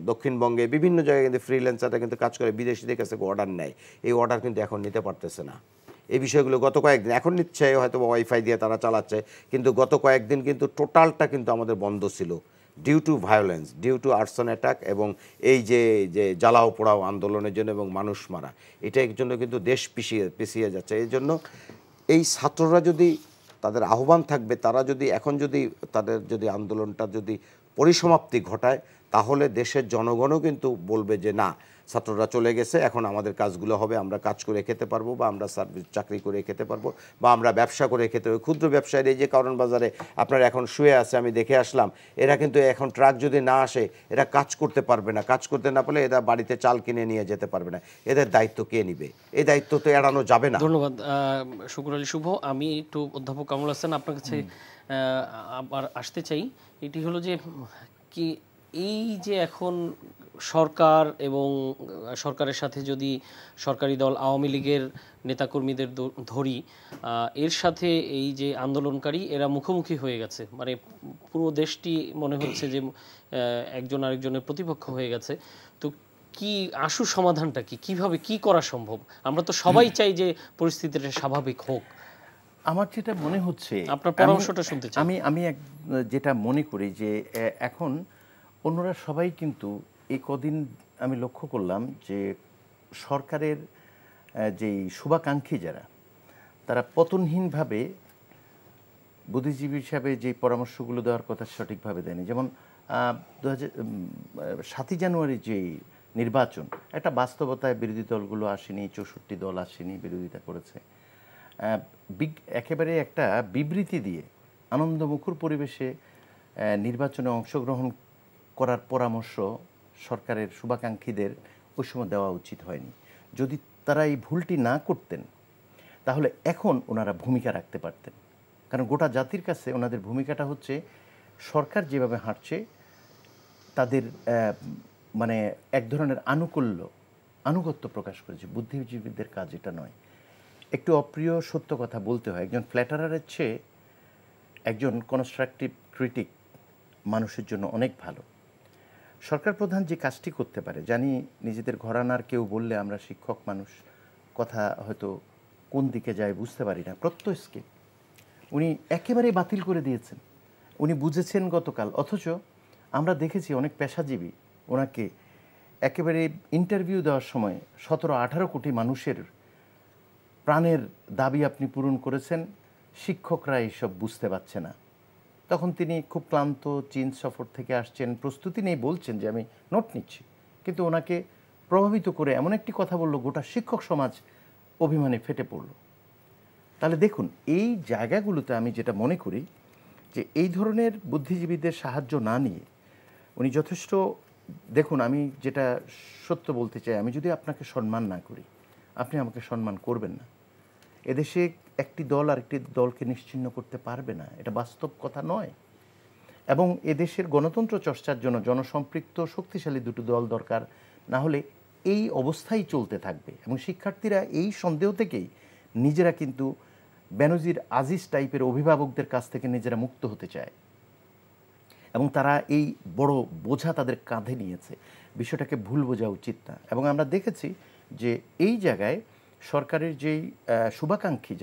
দক্ষিণবঙ্গে বিভিন্ন জায়গায় কিন্তু ফ্রিল্যান্সাররা কিন্তু কাজ করে, বিদেশিদের কাছে অর্ডার নেয়। এই অর্ডার কিন্তু এখন নিতে পারতেছে না। এই বিষয়গুলো গত কয়েকদিন, এখন নিচ্ছে হয়তো ওয়াইফাই দিয়ে তারা চালাচ্ছে, কিন্তু গত কয়েকদিন কিন্তু টোটালটা কিন্তু আমাদের বন্ধ ছিল, due to violence, due to arson attack, এবং এই যে জ্বালাও পোড়াও আন্দোলনের জন্য এবং মানুষ মারা, এটার জন্য কিন্তু দেশ পিছিয়ে যাচ্ছে। এই জন্য এই ছাত্ররা যদি, তাদের আহ্বান থাকবে, তারা যদি এখন যদি তাদের যদি আন্দোলনটা যদি পরিসমাপ্তি ঘটায়, তাহলে দেশের জনগণও কিন্তু বলবে যে না, ছাত্ররা চলে গেছে, এখন আমাদের কাজগুলো হবে, আমরা কাজ করে খেতে পারবো, বা আমরা সার্ভিস চাকরি করে খেতে পারবো, বা আমরা ব্যবসা করে খেতে পারবো। ক্ষুদ্র ব্যবসায়ীর এই যে কারণ বাজারে আপনার এখন শুয়ে আছে, আমি দেখে আসলাম, এরা কিন্তু এখন ট্রাক যদি না আসে এরা কাজ করতে পারবে না, কাজ করতে না পারলে এরা বাড়িতে চাল কিনে নিয়ে যেতে পারবে না। এদের দায়িত্ব কে নিবে? এই দায়িত্ব তো এড়ানো যাবে না। ধন্যবাদ শুকুর আলী শুভ। আমি একটু অধ্যাপক কামরুল হাসান আপনার কাছে আবার আসতে চাই। এটি হলো যে কি এই যে এখন সরকার এবং সরকারের সাথে যদি সরকারি দল আওয়ামী লীগের নেতাকর্মীদের ধরি, এর সাথে এই যে আন্দোলনকারী এরা মুখোমুখি হয়ে গেছে, মানে পুরো দেশটি মনে হচ্ছে যে একজন আরেকজনের প্রতিপক্ষ হয়ে গেছে। তো কি আশু সমাধানটা কি, কিভাবে কি করা সম্ভব? আমরা তো সবাই চাই যে পরিস্থিতিটা স্বাভাবিক হোক। আমার যেটা মনে হচ্ছে, আপনার পরামর্শটা শুনতে চাই। আমি যেটা মনে করি যে এখন অন্যরা সবাই কিন্তু এই কদিন আমি লক্ষ্য করলাম যে সরকারের যেই শুভাকাঙ্ক্ষী যারা, তারা পতনহীনভাবে বুদ্ধিজীবী হিসাবে যে পরামর্শগুলো দেওয়ার কথা সঠিকভাবে দেয়নি। যেমন 7ই জানুয়ারি যেই নির্বাচন, একটা বাস্তবতায় বিরোধী দলগুলো আসেনি, 64 দল আসেনি, বিরোধিতা করেছে। একেবারে একটা বিবৃতি দিয়ে আনন্দমুখর পরিবেশে নির্বাচনে অংশগ্রহণ করার পরামর্শ সরকারের শুভাকাঙ্ক্ষীদের ওই সময় দেওয়া উচিত হয়নি। যদি তারা এই ভুলটি না করতেন তাহলে এখন ওনারা ভূমিকা রাখতে পারতেন। কারণ গোটা জাতির কাছে ওনাদের ভূমিকাটা হচ্ছে সরকার যেভাবে হাঁটছে তাদের মানে এক ধরনের আনুগত্য প্রকাশ করেছে। বুদ্ধিজীবীদের কাজ এটা নয়। একটু অপ্রিয় সত্য কথা বলতে হয়, একজন ফ্ল্যাটারারের চেয়ে একজন কনস্ট্রাকটিভ ক্রিটিক মানুষের জন্য অনেক ভালো। সরকার প্রধান যে কাজটি করতে পারে, জানি নিজেদের ঘরানার কেউ বললে আমরা শিক্ষক মানুষ, কথা হয়তো কোন দিকে যায় বুঝতে পারি না, প্রত্যয়কে উনি একেবারে বাতিল করে দিয়েছেন। উনি বুঝেছেন গতকাল, অথচ আমরা দেখেছি অনেক পেশাজীবী ওনাকে একেবারে ইন্টারভিউ দেওয়ার সময় 17-18 কোটি মানুষের প্রাণের দাবি আপনি পূরণ করেছেন, শিক্ষকরা এইসব বুঝতে পারছে না। তখন তিনি খুব ক্লান্ত, চীন সফর থেকে আসছেন, প্রস্তুতি নেই, বলছেন যে আমি নোট নিচ্ছি, কিন্তু ওনাকে প্রভাবিত করে এমন একটি কথা বলল, গোটা শিক্ষক সমাজ অভিমানে ফেটে পড়ল। তাহলে দেখুন, এই জায়গাগুলোতে আমি যেটা মনে করি যে এই ধরনের বুদ্ধিজীবীদের সাহায্য না নিয়ে উনি যথেষ্ট, দেখুন আমি যেটা সত্য বলতে চাই, আমি যদি আপনাকে সম্মান না করি আপনি আমাকে সম্মান করবেন না। এদেশে একটি দল আরেকটি দলকে নিশ্চিহ্ন করতে পারবে না, এটা বাস্তব কথা নয়। এবং এদেশের গণতন্ত্র চর্চার জন্য জনসম্পৃক্ত শক্তিশালী দুটো দল দরকার, না হলে এই অবস্থাই চলতে থাকবে। এবং শিক্ষার্থীরা এই সন্দেহ থেকেই নিজেরা কিন্তু বেনজির আজিজ টাইপের অভিভাবকদের কাছ থেকে নিজেরা মুক্ত হতে চায়, এবং তারা এই বড় বোঝা তাদের কাঁধে নিয়েছে। বিষয়টাকে ভুল বোঝা উচিত না। এবং আমরা দেখেছি যে এই জায়গায় সরকারের যেই শুভাকাঙ্ক্ষী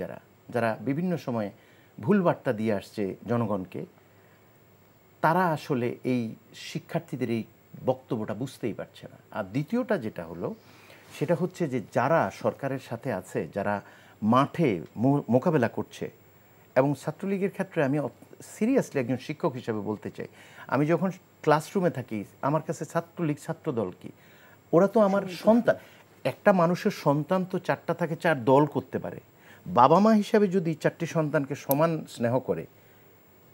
যারা বিভিন্ন সময়ে ভুল বার্তা দিয়ে আসছে জনগণকে, তারা আসলে এই শিক্ষার্থীদের এই বক্তব্যটা বুঝতেই পারছে না। আর দ্বিতীয়টা যেটা হলো, সেটা হচ্ছে যে যারা সরকারের সাথে আছে, যারা মাঠে মোকাবেলা করছে, এবং ছাত্রলীগের ক্ষেত্রে আমি সিরিয়াসলি একজন শিক্ষক হিসেবে বলতে চাই, আমি যখন ক্লাসরুমে থাকি আমার কাছে ছাত্রলীগ ছাত্রদল কি, ওরা তো আমার সন্তান। একটা মানুষের সন্তান তো 4টা থাকে, 4 দল করতে পারে। বাবা মা হিসাবে যদি 4টি সন্তানকে সমান স্নেহ করে,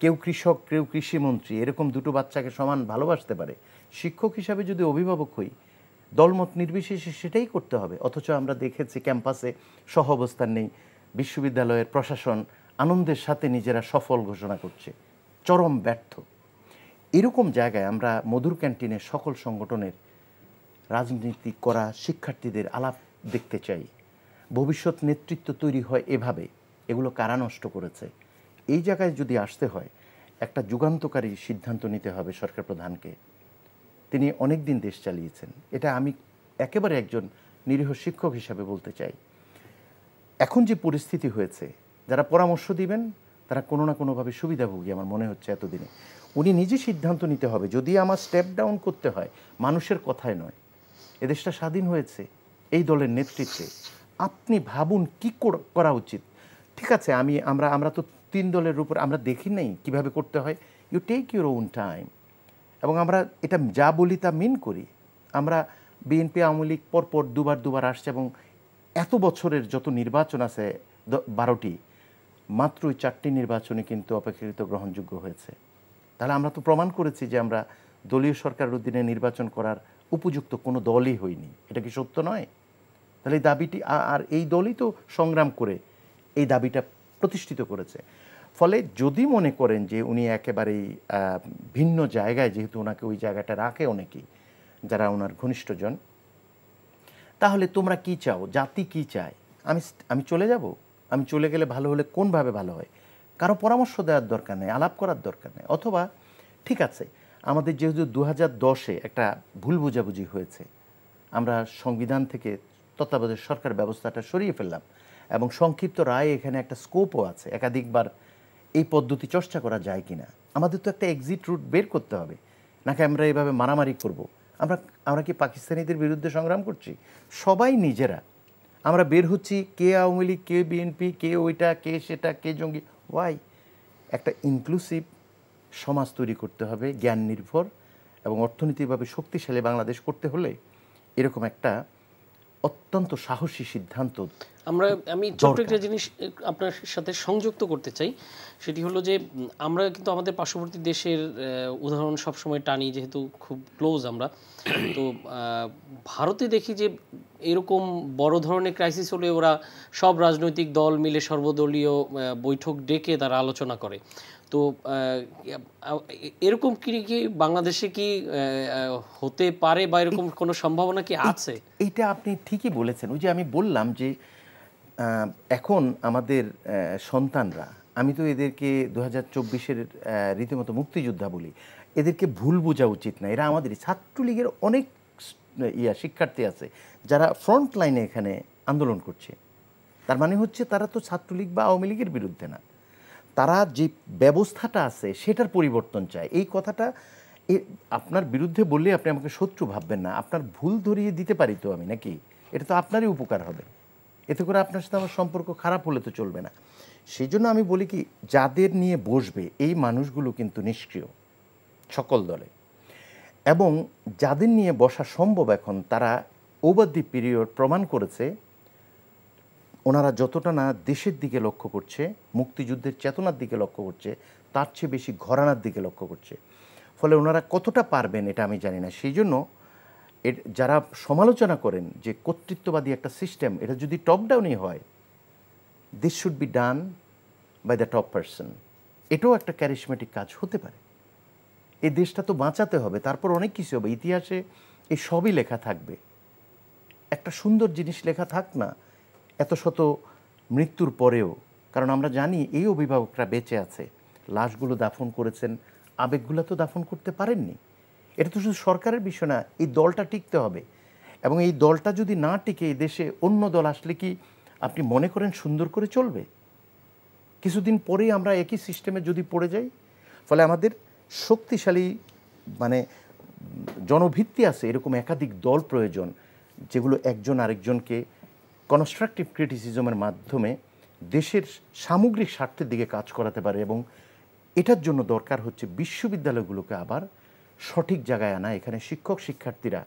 কেউ কৃষক কেউ কৃষিমন্ত্রী, এরকম দুটো বাচ্চাকে সমান ভালোবাসতে পারে, শিক্ষক হিসাবে যদি অভিভাবক হই, দলমত নির্বিশেষে সেটাই করতে হবে। অথচ আমরা দেখেছি ক্যাম্পাসে সহ অবস্থান নেই, বিশ্ববিদ্যালয়ের প্রশাসন আনন্দের সাথে নিজেরা সফল ঘোষণা করছে, চরম ব্যর্থ। এরকম জায়গায় আমরা মধুর ক্যান্টিনে সকল সংগঠনের রাজনীতি করা শিক্ষার্থীদের আলাপ দেখতে চাই। ভবিষ্যৎ নেতৃত্ব তৈরি হয় এভাবে। এগুলো কারা নষ্ট করেছে? এই জায়গায় যদি আসতে হয়, একটা যুগান্তকারী সিদ্ধান্ত নিতে হবে সরকার প্রধানকে। তিনি অনেক দিন দেশ চালিয়েছেন, এটা আমি একেবারে একজন নিরীহ শিক্ষক হিসাবে বলতে চাই। এখন যে পরিস্থিতি হয়েছে, যারা পরামর্শ দিবেন তারা কোনো না কোনোভাবে সুবিধাভোগী আমার মনে হচ্ছে এতদিনে। উনি নিজে সিদ্ধান্ত নিতে হবে, যদি আমার স্টেপ ডাউন করতে হয় মানুষের কথায় নয়। এদেশটা স্বাধীন হয়েছে এই দলের নেতৃত্বে। আপনি ভাবুন কি করা উচিত। ঠিক আছে, আমরা তো 3 দলের উপর আমরা দেখি নেই কিভাবে করতে হয়। You take your own time. এবং আমরা এটা যা বলি তা মিন করি। আমরা বিএনপি আওয়ামী লীগ পরপর দুবার আসছে এবং এত বছরের যত নির্বাচন আছে 12টি, মাত্র 4টি নির্বাচনে কিন্তু অপেক্ষাকৃত গ্রহণযোগ্য হয়েছে। তাহলে আমরা তো প্রমাণ করেছি যে আমরা দলীয় সরকারের অধীনে নির্বাচন করার উপযুক্ত কোনো দলই হয়নি। এটা কি সত্য নয়? তাহলে এই দাবিটি, আর এই দলই তো সংগ্রাম করে এই দাবিটা প্রতিষ্ঠিত করেছে। ফলে যদি মনে করেন যে উনি একেবারেই ভিন্ন জায়গায়, যেহেতু ওনাকে ওই জায়গাটা রাখে অনেকেই যারা ওনার ঘনিষ্ঠজন, তাহলে তোমরা কি চাও, জাতি কি চায়? আমি চলে যাব? আমি চলে গেলে ভালো হলে কোনভাবে ভালো হয়? কারো পরামর্শ দেওয়ার দরকার নেই, আলাপ করার দরকার নেই। অথবা ঠিক আছে, আমাদের যেহেতু 2010-এ একটা ভুল বোঝাবুঝি হয়েছে, আমরা সংবিধান থেকে তত্ত্বাবধায়ক সরকার ব্যবস্থাটা সরিয়ে ফেললাম এবং সংক্ষিপ্ত রায় এখানে একটা স্কোপও আছে, একাধিকবার এই পদ্ধতি চর্চা করা যায় কিনা। আমাদের তো একটা এক্সিট রুট বের করতে হবে, নাকি আমরা এভাবে মারামারি করব? আমরা কি পাকিস্তানিদের বিরুদ্ধে সংগ্রাম করছি? সবাই নিজেরা আমরা বের হচ্ছি, কে আওয়ামী লীগ, কে বিএনপি, কে ওইটা, কে সেটা, কে জঙ্গি। ওয়াই? একটা ইনক্লুসিভ সমাজ তৈরি করতে হবে, জ্ঞান নির্ভর এবং অর্থনৈতিকভাবে শক্তিশালী বাংলাদেশ করতে হলে এরকম একটা অত্যন্ত সাহসী সিদ্ধান্ত। আমি ছোট্ট একটা জিনিস আপনার সাথে সংযুক্ত করতে চাই, সেটি হলো যে আমরা কিন্তু আমাদের পার্শ্ববর্তী দেশের উদাহরণ সবসময় টানি, যেহেতু খুব ক্লোজ আমরা। তো ভারতে দেখি যে এরকম বড় ধরনের ক্রাইসিস হলে ওরা সব রাজনৈতিক দল মিলে সর্বদলীয় বৈঠক ডেকে তারা আলোচনা করে। তো এরকম কি বাংলাদেশে কি হতে পারে বা এরকম কোনো সম্ভাবনা কি আছে? এইটা আপনি ঠিকই বলেছেন। ওই যে আমি বললাম যে এখন আমাদের সন্তানরা, আমি তো এদেরকে 2024-এর রীতিমতো মুক্তিযোদ্ধা বলি, এদেরকে ভুল বোঝা উচিত না। এরা আমাদের ছাত্রলীগের অনেক শিক্ষার্থী আছে যারা ফ্রন্ট লাইনে এখানে আন্দোলন করছে। তার মানে হচ্ছে তারা তো ছাত্রলীগ বা আওয়ামী লীগের বিরুদ্ধে না, তারা যে ব্যবস্থাটা আছে সেটার পরিবর্তন চায়। এই কথাটা আপনার বিরুদ্ধে বললে আপনি আমাকে শত্রু ভাববেন না, আপনার ভুল ধরিয়ে দিতে পারি তো আমি, নাকি? এটা তো আপনারই উপকার হবে, এতে করে আপনার সাথে আমার সম্পর্ক খারাপ হলে তো চলবে না। সেই জন্য আমি বলি কি, যাদের নিয়ে বসবে এই মানুষগুলো কিন্তু নিষ্ক্রিয় সকল দলে, এবং যাদের নিয়ে বসা সম্ভব এখন তারা ওভার দি পিরিয়ড প্রমাণ করেছে ওনারা যতটা না দেশের দিকে লক্ষ্য করছে, মুক্তিযুদ্ধের চেতনার দিকে লক্ষ্য করছে, তার চেয়ে বেশি ঘরানার দিকে লক্ষ্য করছে। ফলে ওনারা কতটা পারবেন এটা আমি জানি না। সেই জন্য যারা সমালোচনা করেন যে কর্তৃত্ববাদী একটা সিস্টেম, এটা যদি টপ ডাউনই হয়, this should be done by the top person, এটাও একটা ক্যারিশমেটিক কাজ হতে পারে। এই দেশটা তো বাঁচাতে হবে, তারপর অনেক কিছু হবে, ইতিহাসে এই সবই লেখা থাকবে। একটা সুন্দর জিনিস লেখা থাক না এত শত মৃত্যুর পরেও, কারণ আমরা জানি এই অভিভাবকরা বেঁচে আছে, লাশগুলো দাফন করেছেন, আবেগগুলো তো দাফন করতে পারেননি। এটা তো শুধু সরকারের বিষয় না, এই দলটা টিকতে হবে। এবং এই দলটা যদি না টিকে, এই দেশে অন্য দল আসলে কি আপনি মনে করেন সুন্দর করে চলবে? কিছুদিন পরেই আমরা একই সিস্টেমে যদি পড়ে যাই। ফলে আমাদের শক্তিশালী জনভিত্তি আছে, এরকম একাধিক দল প্রয়োজন, যেগুলো একজন আরেকজনকে কনস্ট্রাকটিভ ক্রিটিসিজমের মাধ্যমে দেশের সামগ্রিক স্বার্থের দিকে কাজ করাতে পারে। এবং এটার জন্য দরকার হচ্ছে বিশ্ববিদ্যালয়গুলোকে আবার সঠিক জায়গায় আনা। এখানে শিক্ষার্থীরা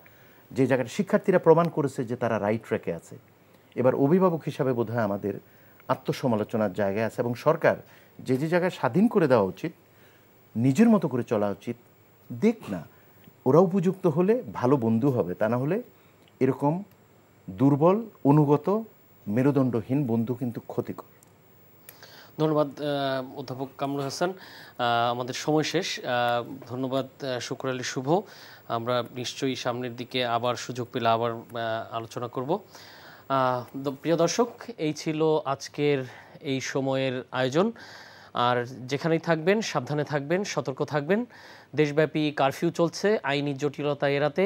যে জায়গাটা, শিক্ষার্থীরা প্রমাণ করেছে যে তারা রাইট ট্র্যাকে আছে। এবার অভিভাবক হিসাবে বোধহয় আমাদের আত্মসমালোচনার জায়গায় আছে, এবং সরকার যে জায়গায় স্বাধীন করে দেওয়া উচিত, নিজের মতো করে চলা উচিত। দেখ না, ওরা উপযুক্ত হলে ভালো বন্ধু হবে, তা না হলে এরকম দুর্বল, অনুগত, মেরুদণ্ডহীন বন্ধু কিন্তু ক্ষতিকর। ধন্যবাদ অধ্যাপক কামরুল হাসান, আমাদের সময় শেষ। ধন্যবাদ শুকর আলী শুভ। আমরা নিশ্চয়ই সামনের দিকে আবার সুযোগ পেলে আবার আলোচনা করব। প্রিয় দর্শক, এই ছিল আজকের এই সময়ের আয়োজন। আর যেখানেই থাকবেন সাবধানে থাকবেন, সতর্ক থাকবেন। দেশব্যাপী কারফিউ চলছে, আইনি জটিলতা এড়াতে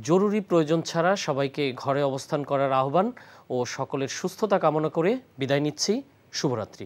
জরুরি প্রয়োজন ছাড়া সবাইকে ঘরে অবস্থান করার আহ্বান ও সকলের সুস্থতা কামনা করে বিদায় নিচ্ছি। শুভরাত্রি।